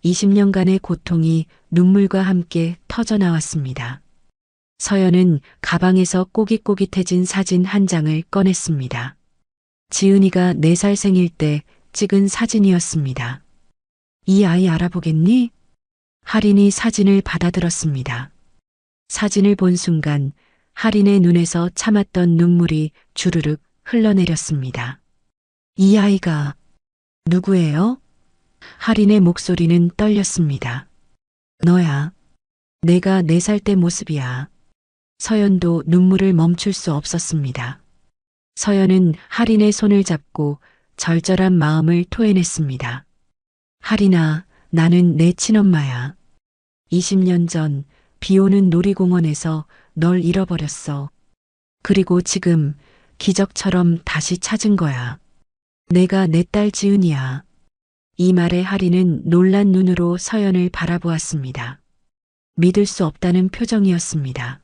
20년간의 고통이 눈물과 함께 터져나왔습니다. 서연은 가방에서 꼬깃꼬깃해진 사진 한 장을 꺼냈습니다. 지은이가 4살 생일 때 찍은 사진이었습니다. 이 아이 알아보겠니? 할인이 사진을 받아들었습니다. 사진을 본 순간 할인의 눈에서 참았던 눈물이 주르륵 흘러내렸습니다. 이 아이가 누구예요? 할인의 목소리는 떨렸습니다. 너야. 내가 4살 때 모습이야. 서연도 눈물을 멈출 수 없었습니다. 서연은 할인의 손을 잡고 절절한 마음을 토해냈습니다. 할인아, 나는 내 친엄마야. 20년 전 비 오는 놀이공원에서 널 잃어버렸어. 그리고 지금 기적처럼 다시 찾은 거야. 내가 내 딸 지은이야. 이 말에 할인은 놀란 눈으로 서연을 바라보았습니다. 믿을 수 없다는 표정이었습니다.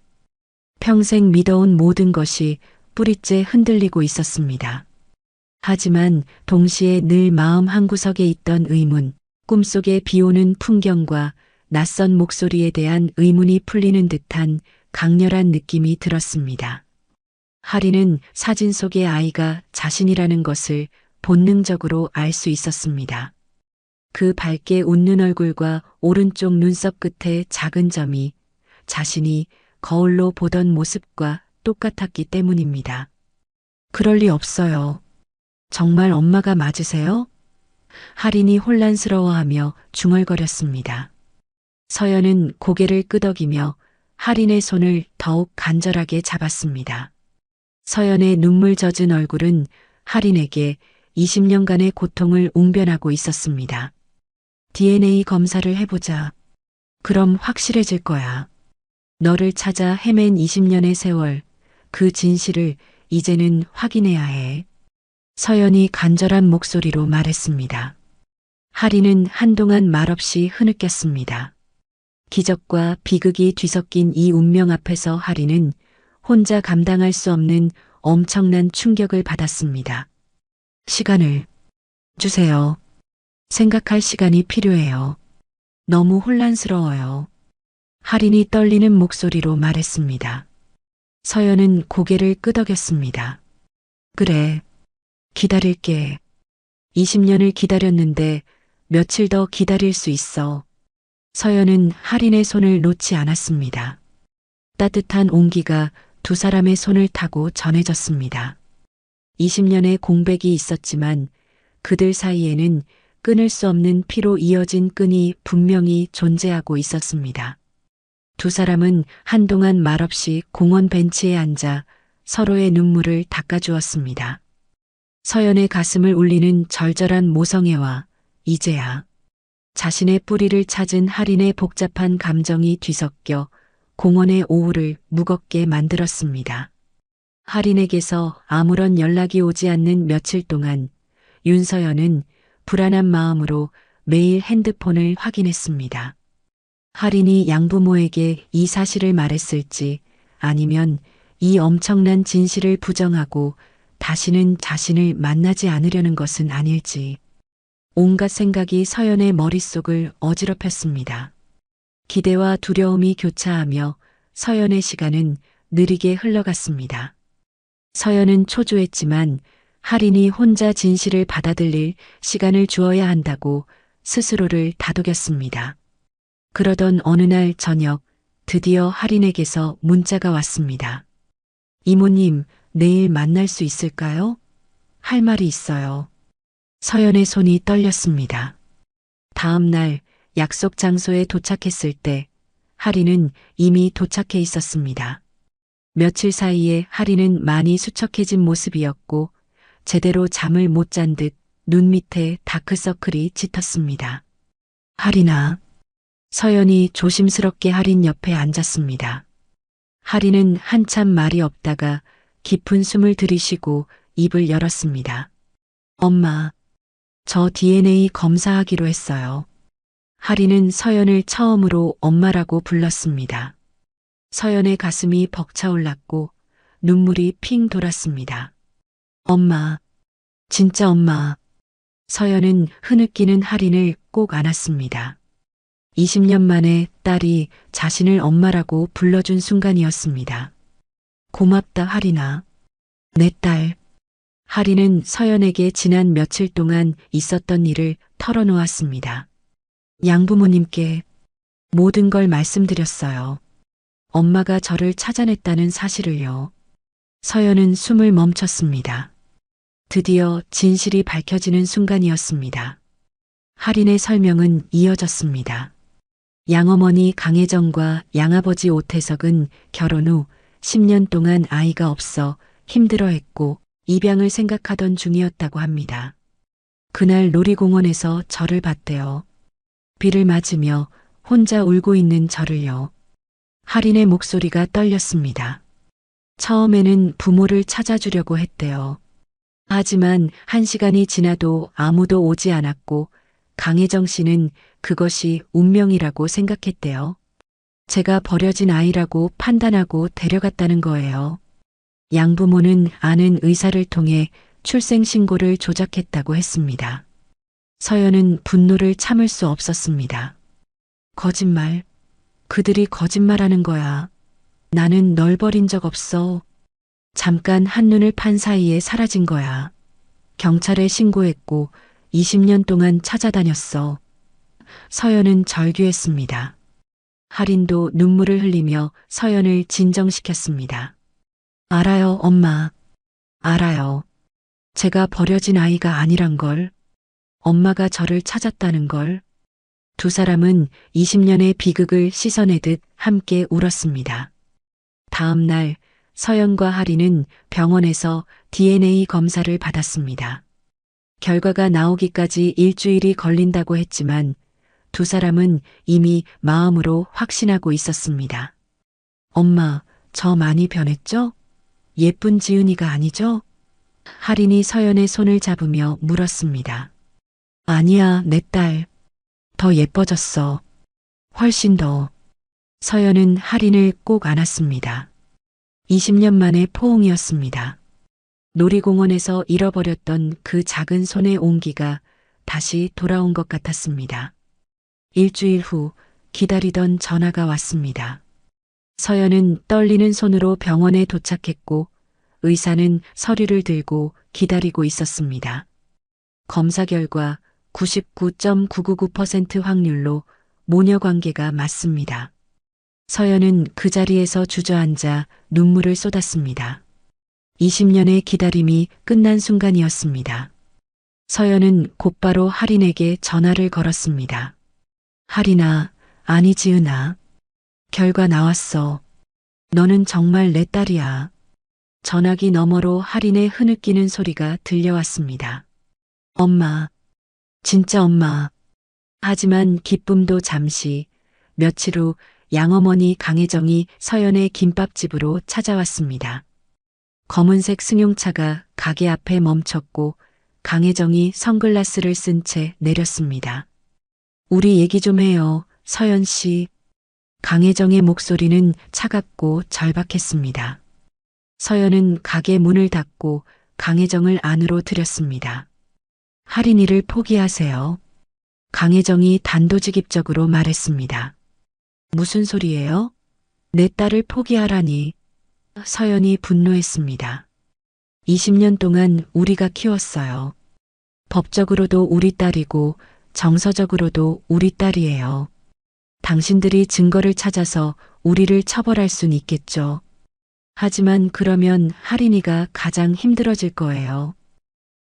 평생 믿어온 모든 것이 뿌리째 흔들리고 있었습니다. 하지만 동시에 늘 마음 한구석에 있던 의문, 꿈속에 비오는 풍경과 낯선 목소리에 대한 의문이 풀리는 듯한 강렬한 느낌이 들었습니다. 할인은 사진 속의 아이가 자신이라는 것을 본능적으로 알 수 있었습니다. 그 밝게 웃는 얼굴과 오른쪽 눈썹 끝에 작은 점이 자신이 거울로 보던 모습과 똑같았기 때문입니다. 그럴 리 없어요. 정말 엄마가 맞으세요? 할인이 혼란스러워하며 중얼거렸습니다. 서연은 고개를 끄덕이며 할인의 손을 더욱 간절하게 잡았습니다. 서연의 눈물 젖은 얼굴은 할인에게 20년간의 고통을 웅변하고 있었습니다. DNA 검사를 해보자. 그럼 확실해질 거야. 너를 찾아 헤맨 20년의 세월, 그 진실을 이제는 확인해야 해. 서연이 간절한 목소리로 말했습니다. 할인은 한동안 말없이 흐느꼈습니다. 기적과 비극이 뒤섞인 이 운명 앞에서 할인은 혼자 감당할 수 없는 엄청난 충격을 받았습니다. 시간을 주세요. 생각할 시간이 필요해요. 너무 혼란스러워요. 할인이 떨리는 목소리로 말했습니다. 서연은 고개를 끄덕였습니다. 그래, 기다릴게. 20년을 기다렸는데 며칠 더 기다릴 수 있어. 서연은 할인의 손을 놓지 않았습니다. 따뜻한 온기가 두 사람의 손을 타고 전해졌습니다. 20년의 공백이 있었지만 그들 사이에는 끊을 수 없는 피로 이어진 끈이 분명히 존재하고 있었습니다. 두 사람은 한동안 말없이 공원 벤치에 앉아 서로의 눈물을 닦아주었습니다. 서연의 가슴을 울리는 절절한 모성애와 이제야 자신의 뿌리를 찾은 할인의 복잡한 감정이 뒤섞여 공원의 오후를 무겁게 만들었습니다. 할인에게서 아무런 연락이 오지 않는 며칠 동안 윤서연은 불안한 마음으로 매일 핸드폰을 확인했습니다. 할인이 양부모에게 이 사실을 말했을지 아니면 이 엄청난 진실을 부정하고 다시는 자신을 만나지 않으려는 것은 아닐지 온갖 생각이 서연의 머릿속을 어지럽혔습니다. 기대와 두려움이 교차하며 서연의 시간은 느리게 흘러갔습니다. 서연은 초조했지만 할인이 혼자 진실을 받아들일 시간을 주어야 한다고 스스로를 다독였습니다. 그러던 어느 날 저녁 드디어 할인에게서 문자가 왔습니다. 이모님, 내일 만날 수 있을까요? 할 말이 있어요. 서연의 손이 떨렸습니다. 다음 날 약속 장소에 도착했을 때 할인은 이미 도착해 있었습니다. 며칠 사이에 할인은 많이 수척해진 모습이었고 제대로 잠을 못 잔 듯 눈 밑에 다크서클이 짙었습니다. 할인아. 서연이 조심스럽게 할인 옆에 앉았습니다. 할인은 한참 말이 없다가 깊은 숨을 들이쉬고 입을 열었습니다. 엄마, 저 DNA 검사하기로 했어요. 할인은 서연을 처음으로 엄마라고 불렀습니다. 서연의 가슴이 벅차올랐고 눈물이 핑 돌았습니다. 엄마, 진짜 엄마. 서연은 흐느끼는 할인을 꼭 안았습니다. 20년 만에 딸이 자신을 엄마라고 불러준 순간이었습니다. 고맙다 할인아. 내 딸. 할인은 서연에게 지난 며칠 동안 있었던 일을 털어놓았습니다. 양부모님께 모든 걸 말씀드렸어요. 엄마가 저를 찾아냈다는 사실을요. 서연은 숨을 멈췄습니다. 드디어 진실이 밝혀지는 순간이었습니다. 할인의 설명은 이어졌습니다. 양어머니 강혜정과 양아버지 오태석은 결혼 후 10년 동안 아이가 없어 힘들어했고 입양을 생각하던 중이었다고 합니다. 그날 놀이공원에서 저를 봤대요. 비를 맞으며 혼자 울고 있는 저를요. 할인의 목소리가 떨렸습니다. 처음에는 부모를 찾아주려고 했대요. 하지만 1시간이 지나도 아무도 오지 않았고 강혜정 씨는 그것이 운명이라고 생각했대요. 제가 버려진 아이라고 판단하고 데려갔다는 거예요. 양부모는 아는 의사를 통해 출생신고를 조작했다고 했습니다. 서연은 분노를 참을 수 없었습니다. 거짓말. 그들이 거짓말하는 거야. 나는 널 버린 적 없어. 잠깐 한눈을 판 사이에 사라진 거야. 경찰에 신고했고 20년 동안 찾아다녔어. 서연은 절규했습니다. 할인도 눈물을 흘리며 서연을 진정시켰습니다. 알아요, 엄마. 알아요. 제가 버려진 아이가 아니란 걸. 엄마가 저를 찾았다는 걸. 두 사람은 20년의 비극을 씻어내듯 함께 울었습니다. 다음 날 서연과 할인은 병원에서 DNA 검사를 받았습니다. 결과가 나오기까지 일주일이 걸린다고 했지만 두 사람은 이미 마음으로 확신하고 있었습니다. 엄마, 저 많이 변했죠? 예쁜 지은이가 아니죠? 할인이 서연의 손을 잡으며 물었습니다. 아니야, 내 딸. 더 예뻐졌어. 훨씬 더. 서연은 할인을 꼭 안았습니다. 20년 만의 포옹이었습니다. 놀이공원에서 잃어버렸던 그 작은 손의 온기가 다시 돌아온 것 같았습니다. 일주일 후 기다리던 전화가 왔습니다. 서연은 떨리는 손으로 병원에 도착했고 의사는 서류를 들고 기다리고 있었습니다. 검사 결과 99.999% 확률로 모녀 관계가 맞습니다. 서연은 그 자리에서 주저앉아 눈물을 쏟았습니다. 20년의 기다림이 끝난 순간이었습니다. 서연은 곧바로 할인에게 전화를 걸었습니다. 할인아, 아니 지은아. 결과 나왔어. 너는 정말 내 딸이야. 전화기 너머로 할인의 흐느끼는 소리가 들려왔습니다. 엄마, 진짜 엄마. 하지만 기쁨도 잠시. 며칠 후 양어머니 강혜정이 서연의 김밥집으로 찾아왔습니다. 검은색 승용차가 가게 앞에 멈췄고 강혜정이 선글라스를 쓴 채 내렸습니다. 우리 얘기 좀 해요, 서연 씨. 강혜정의 목소리는 차갑고 절박했습니다. 서연은 가게 문을 닫고 강혜정을 안으로 들였습니다. 할인이를 포기하세요. 강혜정이 단도직입적으로 말했습니다. 무슨 소리예요? 내 딸을 포기하라니. 서연이 분노했습니다. 20년 동안 우리가 키웠어요. 법적으로도 우리 딸이고 정서적으로도 우리 딸이에요. 당신들이 증거를 찾아서 우리를 처벌할 순 있겠죠. 하지만 그러면 할인이가 가장 힘들어질 거예요.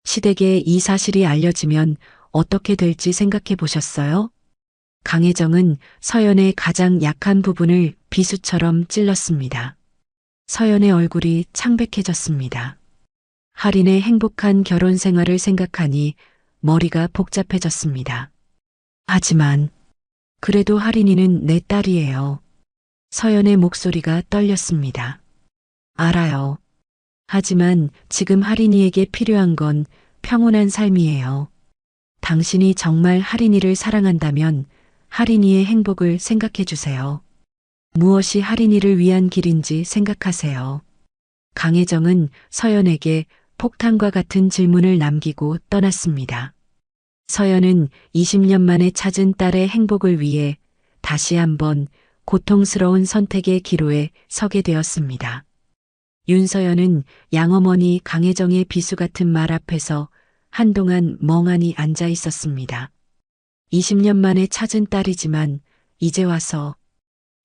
시댁에 이 사실이 알려지면 어떻게 될지 생각해 보셨어요? 강혜정은 서연의 가장 약한 부분을 비수처럼 찔렀습니다. 서연의 얼굴이 창백해졌습니다. 할인의 행복한 결혼 생활을 생각하니 머리가 복잡해졌습니다. 하지만 그래도 할인이는 내 딸이에요. 서연의 목소리가 떨렸습니다. 알아요. 하지만 지금 할인이에게 필요한 건 평온한 삶이에요. 당신이 정말 할인이를 사랑한다면 할인이의 행복을 생각해 주세요. 무엇이 할인이를 위한 길인지 생각하세요. 강혜정은 서연에게 폭탄과 같은 질문을 남기고 떠났습니다. 서연은 20년 만에 찾은 딸의 행복을 위해 다시 한번 고통스러운 선택의 기로에 서게 되었습니다. 윤서연은 양어머니 강혜정의 비수 같은 말 앞에서 한동안 멍하니 앉아 있었습니다. 20년 만에 찾은 딸이지만 이제 와서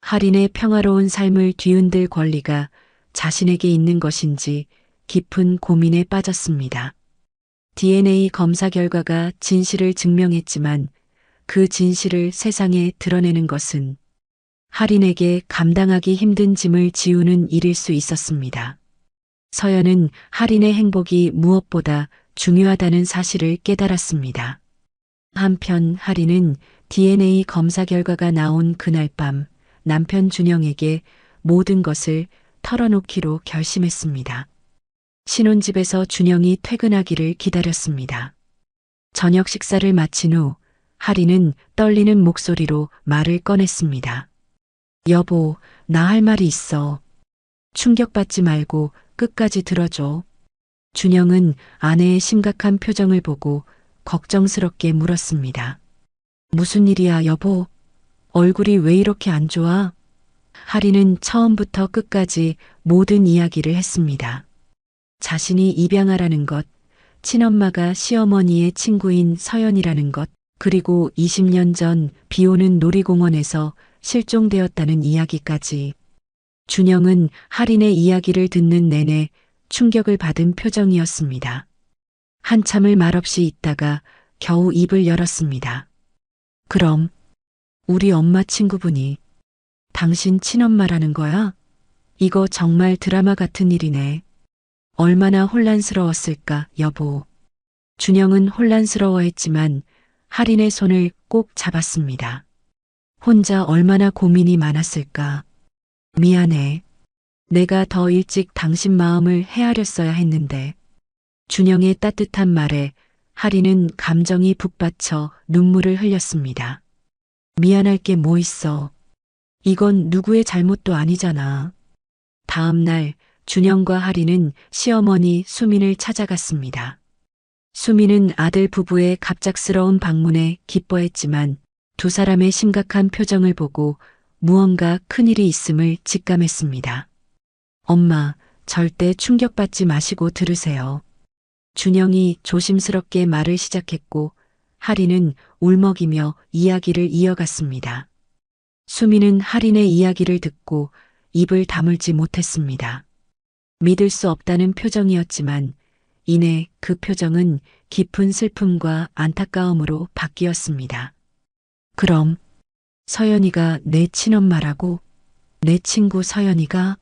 할인의 평화로운 삶을 뒤흔들 권리가 자신에게 있는 것인지 깊은 고민에 빠졌습니다. DNA 검사 결과가 진실을 증명했지만 그 진실을 세상에 드러내는 것은 할인에게 감당하기 힘든 짐을 지우는 일일 수 있었습니다. 서연은 할인의 행복이 무엇보다 중요하다는 사실을 깨달았습니다. 한편 할인은 DNA 검사 결과가 나온 그날 밤 남편 준영에게 모든 것을 털어놓기로 결심했습니다. 신혼집에서 준영이 퇴근하기를 기다렸습니다. 저녁 식사를 마친 후 할인은 떨리는 목소리로 말을 꺼냈습니다. 여보, 나 할 말이 있어. 충격받지 말고 끝까지 들어줘. 준영은 아내의 심각한 표정을 보고 걱정스럽게 물었습니다. 무슨 일이야, 여보? 얼굴이 왜 이렇게 안 좋아? 할인은 처음부터 끝까지 모든 이야기를 했습니다. 자신이 입양하라는 것, 친엄마가 시어머니의 친구인 서연이라는 것, 그리고 20년 전 비오는 놀이공원에서 실종되었다는 이야기까지. 준영은 할인의 이야기를 듣는 내내 충격을 받은 표정이었습니다. 한참을 말없이 있다가 겨우 입을 열었습니다. 그럼 우리 엄마 친구분이 당신 친엄마라는 거야? 이거 정말 드라마 같은 일이네. 얼마나 혼란스러웠을까, 여보. 준영은 혼란스러워했지만 할인의 손을 꼭 잡았습니다. 혼자 얼마나 고민이 많았을까. 미안해. 내가 더 일찍 당신 마음을 헤아렸어야 했는데. 준영의 따뜻한 말에 할인은 감정이 북받쳐 눈물을 흘렸습니다. 미안할 게 뭐 있어. 이건 누구의 잘못도 아니잖아. 다음 날 준영과 할인은 시어머니 수민을 찾아갔습니다. 수민은 아들 부부의 갑작스러운 방문에 기뻐했지만 두 사람의 심각한 표정을 보고 무언가 큰일이 있음을 직감했습니다. 엄마, 절대 충격받지 마시고 들으세요. 준영이 조심스럽게 말을 시작했고 하리는 울먹이며 이야기를 이어갔습니다. 수미는 하린의 이야기를 듣고 입을 다물지 못했습니다. 믿을 수 없다는 표정이었지만 이내 그 표정은 깊은 슬픔과 안타까움으로 바뀌었습니다. 그럼 서연이가 내 친엄마라고? 내 친구 서연이가?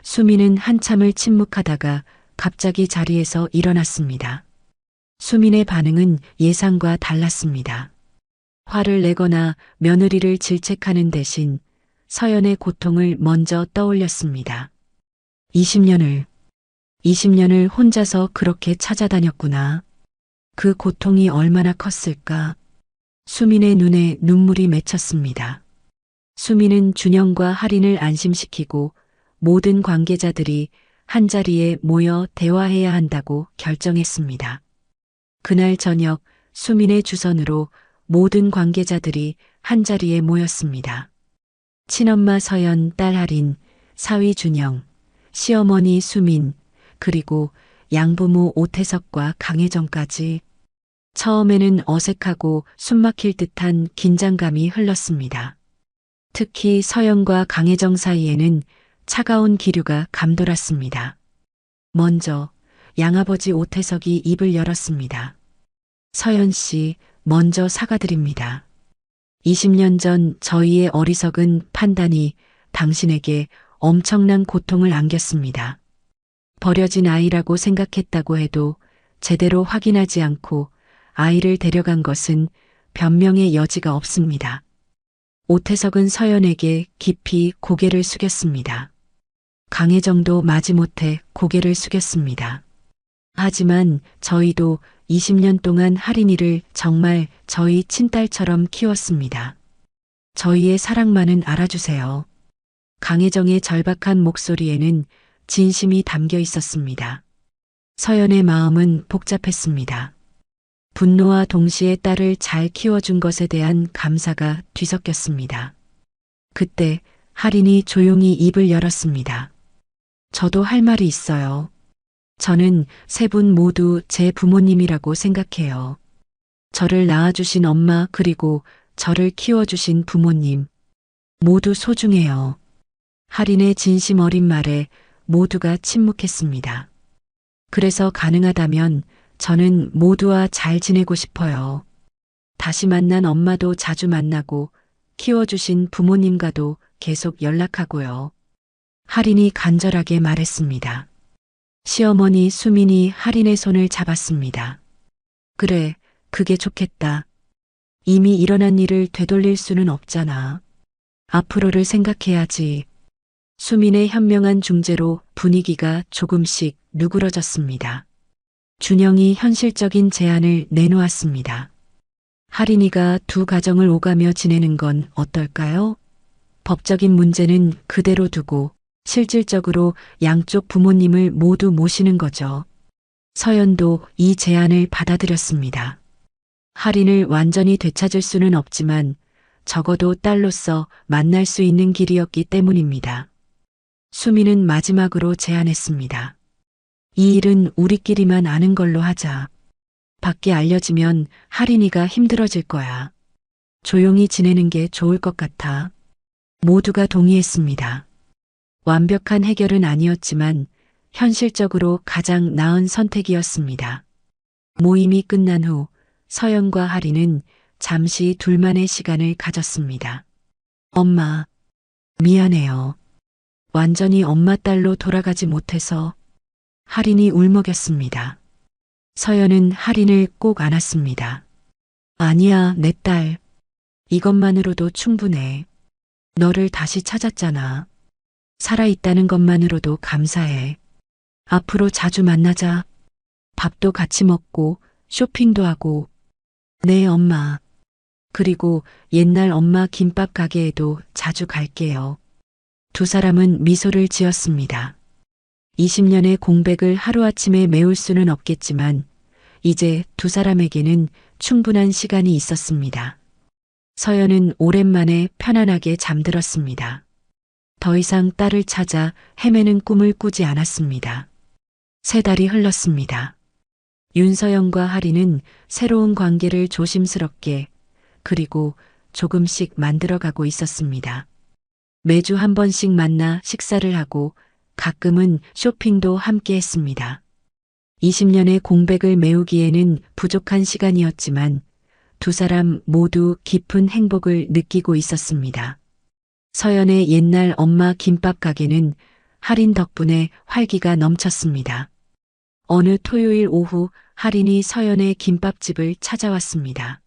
수미는 한참을 침묵하다가 갑자기 자리에서 일어났습니다. 수민의 반응은 예상과 달랐습니다. 화를 내거나 며느리를 질책하는 대신 서연의 고통을 먼저 떠올렸습니다. 20년을 혼자서 그렇게 찾아다녔구나. 그 고통이 얼마나 컸을까? 수민의 눈에 눈물이 맺혔습니다. 수민은 준영과 할인을 안심시키고 모든 관계자들이 한자리에 모여 대화해야 한다고 결정했습니다. 그날 저녁 수민의 주선으로 모든 관계자들이 한자리에 모였습니다. 친엄마 서연, 딸 할인, 사위 준영, 시어머니 수민, 그리고 양부모 오태석과 강혜정까지. 처음에는 어색하고 숨막힐 듯한 긴장감이 흘렀습니다. 특히 서연과 강혜정 사이에는 차가운 기류가 감돌았습니다. 먼저 양아버지 오태석이 입을 열었습니다. 서연 씨, 먼저 사과드립니다. 20년 전 저희의 어리석은 판단이 당신에게 엄청난 고통을 안겼습니다. 버려진 아이라고 생각했다고 해도 제대로 확인하지 않고 아이를 데려간 것은 변명의 여지가 없습니다. 오태석은 서연에게 깊이 고개를 숙였습니다. 강혜정도 마지못해 고개를 숙였습니다. 하지만 저희도 20년 동안 할인이를 정말 저희 친딸처럼 키웠습니다. 저희의 사랑만은 알아주세요. 강혜정의 절박한 목소리에는 진심이 담겨 있었습니다. 서연의 마음은 복잡했습니다. 분노와 동시에 딸을 잘 키워준 것에 대한 감사가 뒤섞였습니다. 그때 할인이 조용히 입을 열었습니다. 저도 할 말이 있어요. 저는 세 분 모두 제 부모님이라고 생각해요. 저를 낳아주신 엄마 그리고 저를 키워주신 부모님 모두 소중해요. 할인의 진심 어린 말에 모두가 침묵했습니다. 그래서 가능하다면 저는 모두와 잘 지내고 싶어요. 다시 만난 엄마도 자주 만나고 키워주신 부모님과도 계속 연락하고요. 할인이 간절하게 말했습니다. 시어머니 수민이 할인의 손을 잡았습니다. 그래, 그게 좋겠다. 이미 일어난 일을 되돌릴 수는 없잖아. 앞으로를 생각해야지. 수민의 현명한 중재로 분위기가 조금씩 누그러졌습니다. 준영이 현실적인 제안을 내놓았습니다. 할인이가 두 가정을 오가며 지내는 건 어떨까요? 법적인 문제는 그대로 두고 실질적으로 양쪽 부모님을 모두 모시는 거죠. 서연도 이 제안을 받아들였습니다. 할인을 완전히 되찾을 수는 없지만 적어도 딸로서 만날 수 있는 길이었기 때문입니다. 수미는 마지막으로 제안했습니다. 이 일은 우리끼리만 아는 걸로 하자. 밖에 알려지면 할인이가 힘들어질 거야. 조용히 지내는 게 좋을 것 같아. 모두가 동의했습니다. 완벽한 해결은 아니었지만 현실적으로 가장 나은 선택이었습니다. 모임이 끝난 후 서연과 할인은 잠시 둘만의 시간을 가졌습니다. 엄마, 미안해요. 완전히 엄마 딸로 돌아가지 못해서. 할인이 울먹였습니다. 서연은 할인을 꼭 안았습니다. 아니야, 내 딸. 이것만으로도 충분해. 너를 다시 찾았잖아. 살아있다는 것만으로도 감사해. 앞으로 자주 만나자. 밥도 같이 먹고 쇼핑도 하고. 네, 엄마. 그리고 옛날 엄마 김밥 가게에도 자주 갈게요. 두 사람은 미소를 지었습니다. 20년의 공백을 하루아침에 메울 수는 없겠지만 이제 두 사람에게는 충분한 시간이 있었습니다. 서연은 오랜만에 편안하게 잠들었습니다. 더 이상 딸을 찾아 헤매는 꿈을 꾸지 않았습니다. 세 달이 흘렀습니다. 윤서영과 하리는 새로운 관계를 조심스럽게 그리고 조금씩 만들어가고 있었습니다. 매주 한 번씩 만나 식사를 하고 가끔은 쇼핑도 함께 했습니다. 20년의 공백을 메우기에는 부족한 시간이었지만 두 사람 모두 깊은 행복을 느끼고 있었습니다. 서연의 옛날 엄마 김밥 가게는 할인 덕분에 활기가 넘쳤습니다. 어느 토요일 오후 할인이 서연의 김밥집을 찾아왔습니다.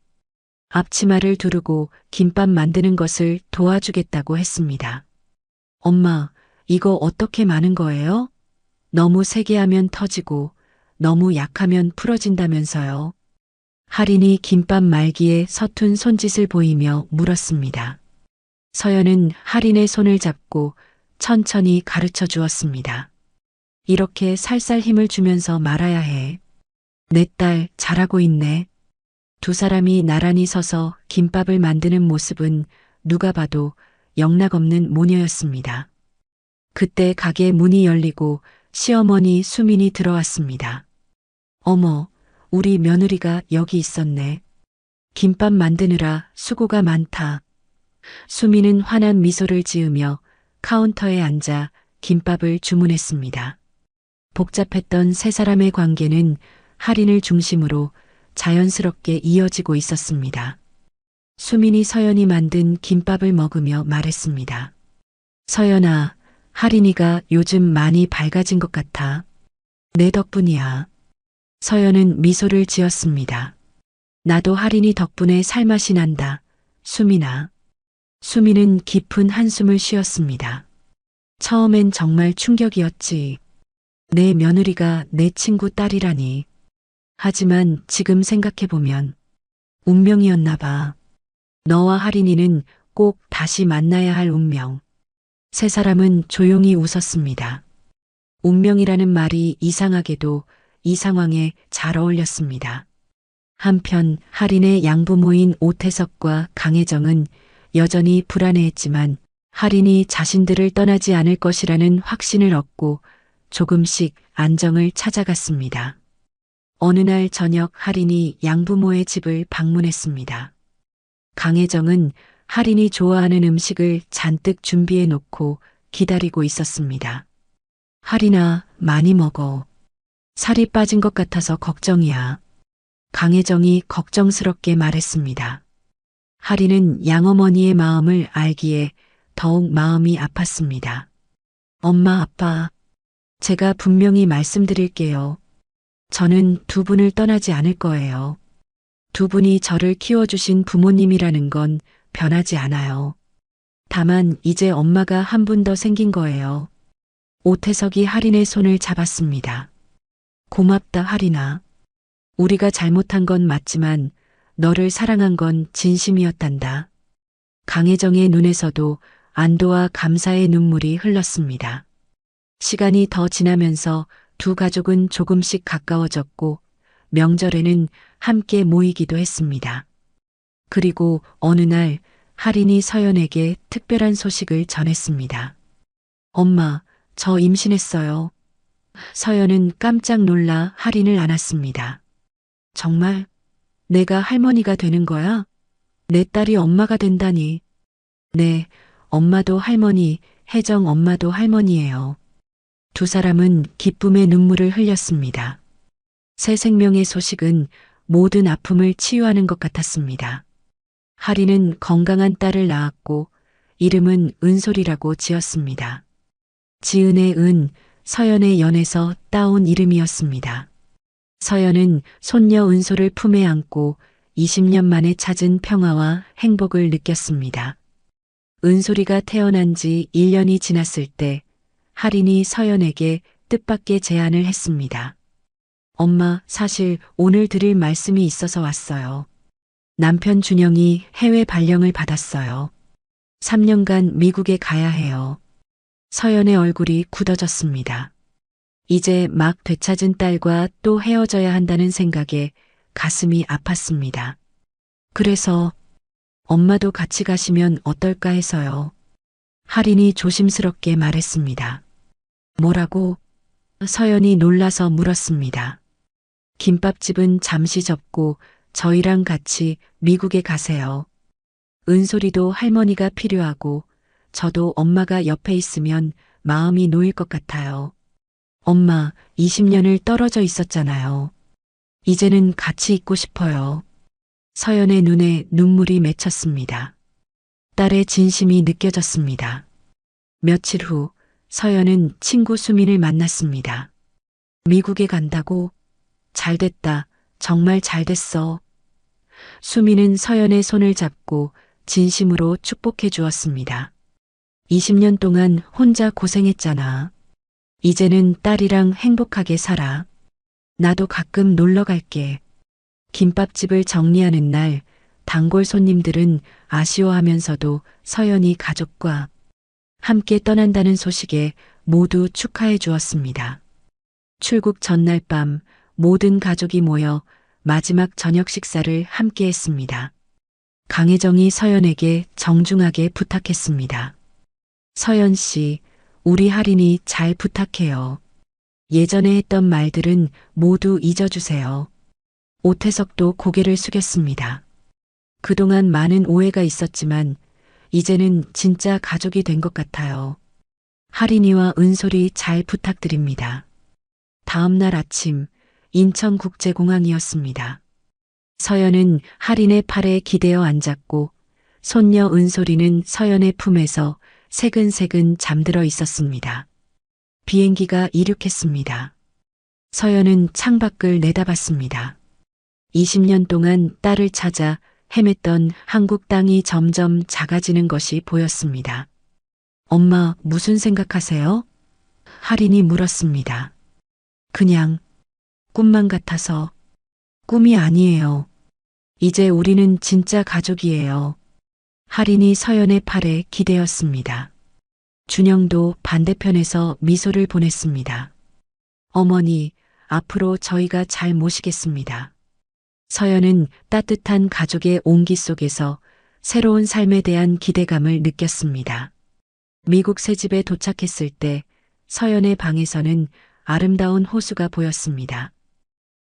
앞치마를 두르고 김밥 만드는 것을 도와주겠다고 했습니다. 엄마, 이거 어떻게 마는 거예요? 너무 세게 하면 터지고 너무 약하면 풀어진다면서요. 할인이 김밥 말기에 서툰 손짓을 보이며 물었습니다. 서연은 할인의 손을 잡고 천천히 가르쳐 주었습니다. 이렇게 살살 힘을 주면서 말아야 해. 내 딸 잘하고 있네. 두 사람이 나란히 서서 김밥을 만드는 모습은 누가 봐도 영락없는 모녀였습니다. 그때 가게 문이 열리고 시어머니 수민이 들어왔습니다. 어머, 우리 며느리가 여기 있었네. 김밥 만드느라 수고가 많다. 수민은 환한 미소를 지으며 카운터에 앉아 김밥을 주문했습니다. 복잡했던 세 사람의 관계는 할인을 중심으로 자연스럽게 이어지고 있었습니다. 수민이 서연이 만든 김밥을 먹으며 말했습니다. 서연아, 할인이가 요즘 많이 밝아진 것 같아. 내 덕분이야. 서연은 미소를 지었습니다. 나도 할인이 덕분에 살맛이 난다. 수민아. 수민은 깊은 한숨을 쉬었습니다. 처음엔 정말 충격이었지. 내 며느리가 내 친구 딸이라니. 하지만 지금 생각해보면 운명이었나 봐. 너와 할인이는 꼭 다시 만나야 할 운명. 세 사람은 조용히 웃었습니다. 운명이라는 말이 이상하게도 이 상황에 잘 어울렸습니다. 한편 할인의 양부모인 오태석과 강혜정은 여전히 불안해했지만 할인이 자신들을 떠나지 않을 것이라는 확신을 얻고 조금씩 안정을 찾아갔습니다. 어느 날 저녁 할인이 양부모의 집을 방문했습니다. 강혜정은 할인이 좋아하는 음식을 잔뜩 준비해 놓고 기다리고 있었습니다. 할인아, 많이 먹어. 살이 빠진 것 같아서 걱정이야. 강혜정이 걱정스럽게 말했습니다. 할인은 양어머니의 마음을 알기에 더욱 마음이 아팠습니다. 엄마, 아빠, 제가 분명히 말씀드릴게요. 저는 두 분을 떠나지 않을 거예요. 두 분이 저를 키워주신 부모님이라는 건 변하지 않아요. 다만 이제 엄마가 한 분 더 생긴 거예요. 오태석이 할인의 손을 잡았습니다. 고맙다, 할인아. 우리가 잘못한 건 맞지만 너를 사랑한 건 진심이었단다. 강혜정의 눈에서도 안도와 감사의 눈물이 흘렀습니다. 시간이 더 지나면서 두 가족은 조금씩 가까워졌고 명절에는 함께 모이기도 했습니다. 그리고 어느 날 할인이 서연에게 특별한 소식을 전했습니다. 엄마, 저 임신했어요. 서연은 깜짝 놀라 할인을 안았습니다. 정말? 내가 할머니가 되는 거야? 내 딸이 엄마가 된다니. 네, 엄마도 할머니, 혜정 엄마도 할머니예요. 두 사람은 기쁨의 눈물을 흘렸습니다. 새 생명의 소식은 모든 아픔을 치유하는 것 같았습니다. 할인은 건강한 딸을 낳았고 이름은 은솔이라고 지었습니다. 지은의 은, 서연의 연에서 따온 이름이었습니다. 서연은 손녀 은솔을 품에 안고 20년 만에 찾은 평화와 행복을 느꼈습니다. 은솔이가 태어난 지 1년이 지났을 때 할인이 서연에게 뜻밖의 제안을 했습니다. 엄마, 사실 오늘 드릴 말씀이 있어서 왔어요. 남편 준영이 해외 발령을 받았어요. 3년간 미국에 가야 해요. 서연의 얼굴이 굳어졌습니다. 이제 막 되찾은 딸과 또 헤어져야 한다는 생각에 가슴이 아팠습니다. 그래서 엄마도 같이 가시면 어떨까 해서요. 할인이 조심스럽게 말했습니다. 뭐라고? 서연이 놀라서 물었습니다. 김밥집은 잠시 접고 저희랑 같이 미국에 가세요. 은솔이도 할머니가 필요하고 저도 엄마가 옆에 있으면 마음이 놓일 것 같아요. 엄마, 20년을 떨어져 있었잖아요. 이제는 같이 있고 싶어요. 서연의 눈에 눈물이 맺혔습니다. 딸의 진심이 느껴졌습니다. 며칠 후 서연은 친구 수민을 만났습니다. 미국에 간다고? 잘됐다. 정말 잘됐어. 수민은 서연의 손을 잡고 진심으로 축복해 주었습니다. 20년 동안 혼자 고생했잖아. 이제는 딸이랑 행복하게 살아. 나도 가끔 놀러 갈게. 김밥집을 정리하는 날, 단골 손님들은 아쉬워하면서도 서연이 가족과 함께 떠난다는 소식에 모두 축하해 주었습니다. 출국 전날 밤 모든 가족이 모여 마지막 저녁 식사를 함께 했습니다. 강혜정이 서연에게 정중하게 부탁했습니다. 서연 씨, 우리 할인이 잘 부탁해요. 예전에 했던 말들은 모두 잊어주세요. 오태석도 고개를 숙였습니다. 그동안 많은 오해가 있었지만 이제는 진짜 가족이 된 것 같아요. 할인이와 은솔이 잘 부탁드립니다. 다음 날 아침 인천국제공항이었습니다. 서연은 할인의 팔에 기대어 앉았고 손녀 은솔이는 서연의 품에서 새근새근 잠들어 있었습니다. 비행기가 이륙했습니다. 서연은 창밖을 내다봤습니다. 20년 동안 딸을 찾아 헤맸던 한국 땅이 점점 작아지는 것이 보였습니다. 엄마, 무슨 생각하세요? 할인이 물었습니다. 그냥 꿈만 같아서. 꿈이 아니에요. 이제 우리는 진짜 가족이에요. 할인이 서연의 팔에 기대었습니다. 준영도 반대편에서 미소를 보냈습니다. 어머니, 앞으로 저희가 잘 모시겠습니다. 서연은 따뜻한 가족의 온기 속에서 새로운 삶에 대한 기대감을 느꼈습니다. 미국 새집에 도착했을 때 서연의 방에서는 아름다운 호수가 보였습니다.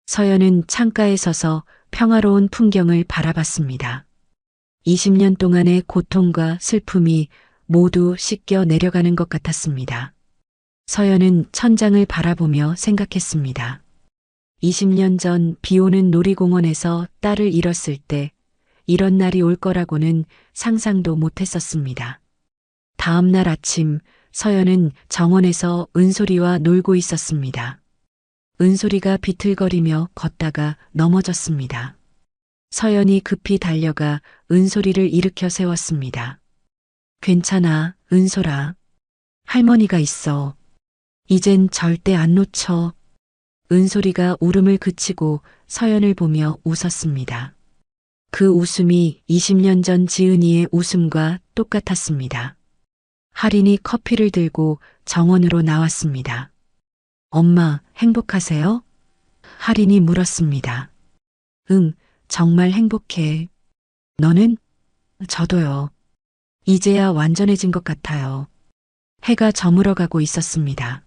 서연은 창가에 서서 평화로운 풍경을 바라봤습니다. 20년 동안의 고통과 슬픔이 모두 씻겨 내려가는 것 같았습니다. 서연은 천장을 바라보며 생각했습니다. 20년 전 비 오는 놀이공원에서 딸을 잃었을 때 이런 날이 올 거라고는 상상도 못했었습니다. 다음 날 아침 서연은 정원에서 은솔이와 놀고 있었습니다. 은솔이가 비틀거리며 걷다가 넘어졌습니다. 서연이 급히 달려가 은솔이를 일으켜 세웠습니다. 괜찮아, 은솔아. 할머니가 있어. 이젠 절대 안 놓쳐. 은솔이가 울음을 그치고 서연을 보며 웃었습니다. 그 웃음이 20년 전 지은이의 웃음과 똑같았습니다. 할인이 커피를 들고 정원으로 나왔습니다. 엄마, 행복하세요? 할인이 물었습니다. 응, 정말 행복해. 너는? 저도요. 이제야 완전해진 것 같아요. 해가 저물어가고 있었습니다.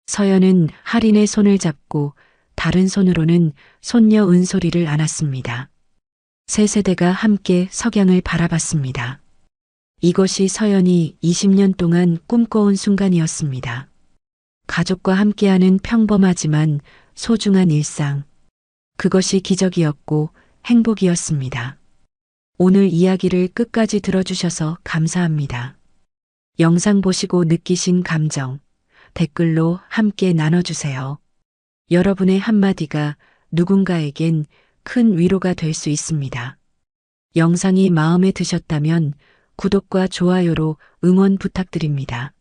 서연은 할인의 손을 잡고 다른 손으로는 손녀 은솔이를 안았습니다. 세 세대가 함께 석양을 바라봤습니다. 이것이 서연이 20년 동안 꿈꿔온 순간이었습니다. 가족과 함께하는 평범하지만 소중한 일상. 그것이 기적이었고 행복이었습니다. 오늘 이야기를 끝까지 들어주셔서 감사합니다. 영상 보시고 느끼신 감정, 댓글로 함께 나눠주세요. 여러분의 한마디가 누군가에겐 큰 위로가 될 수 있습니다. 영상이 마음에 드셨다면 구독과 좋아요로 응원 부탁드립니다.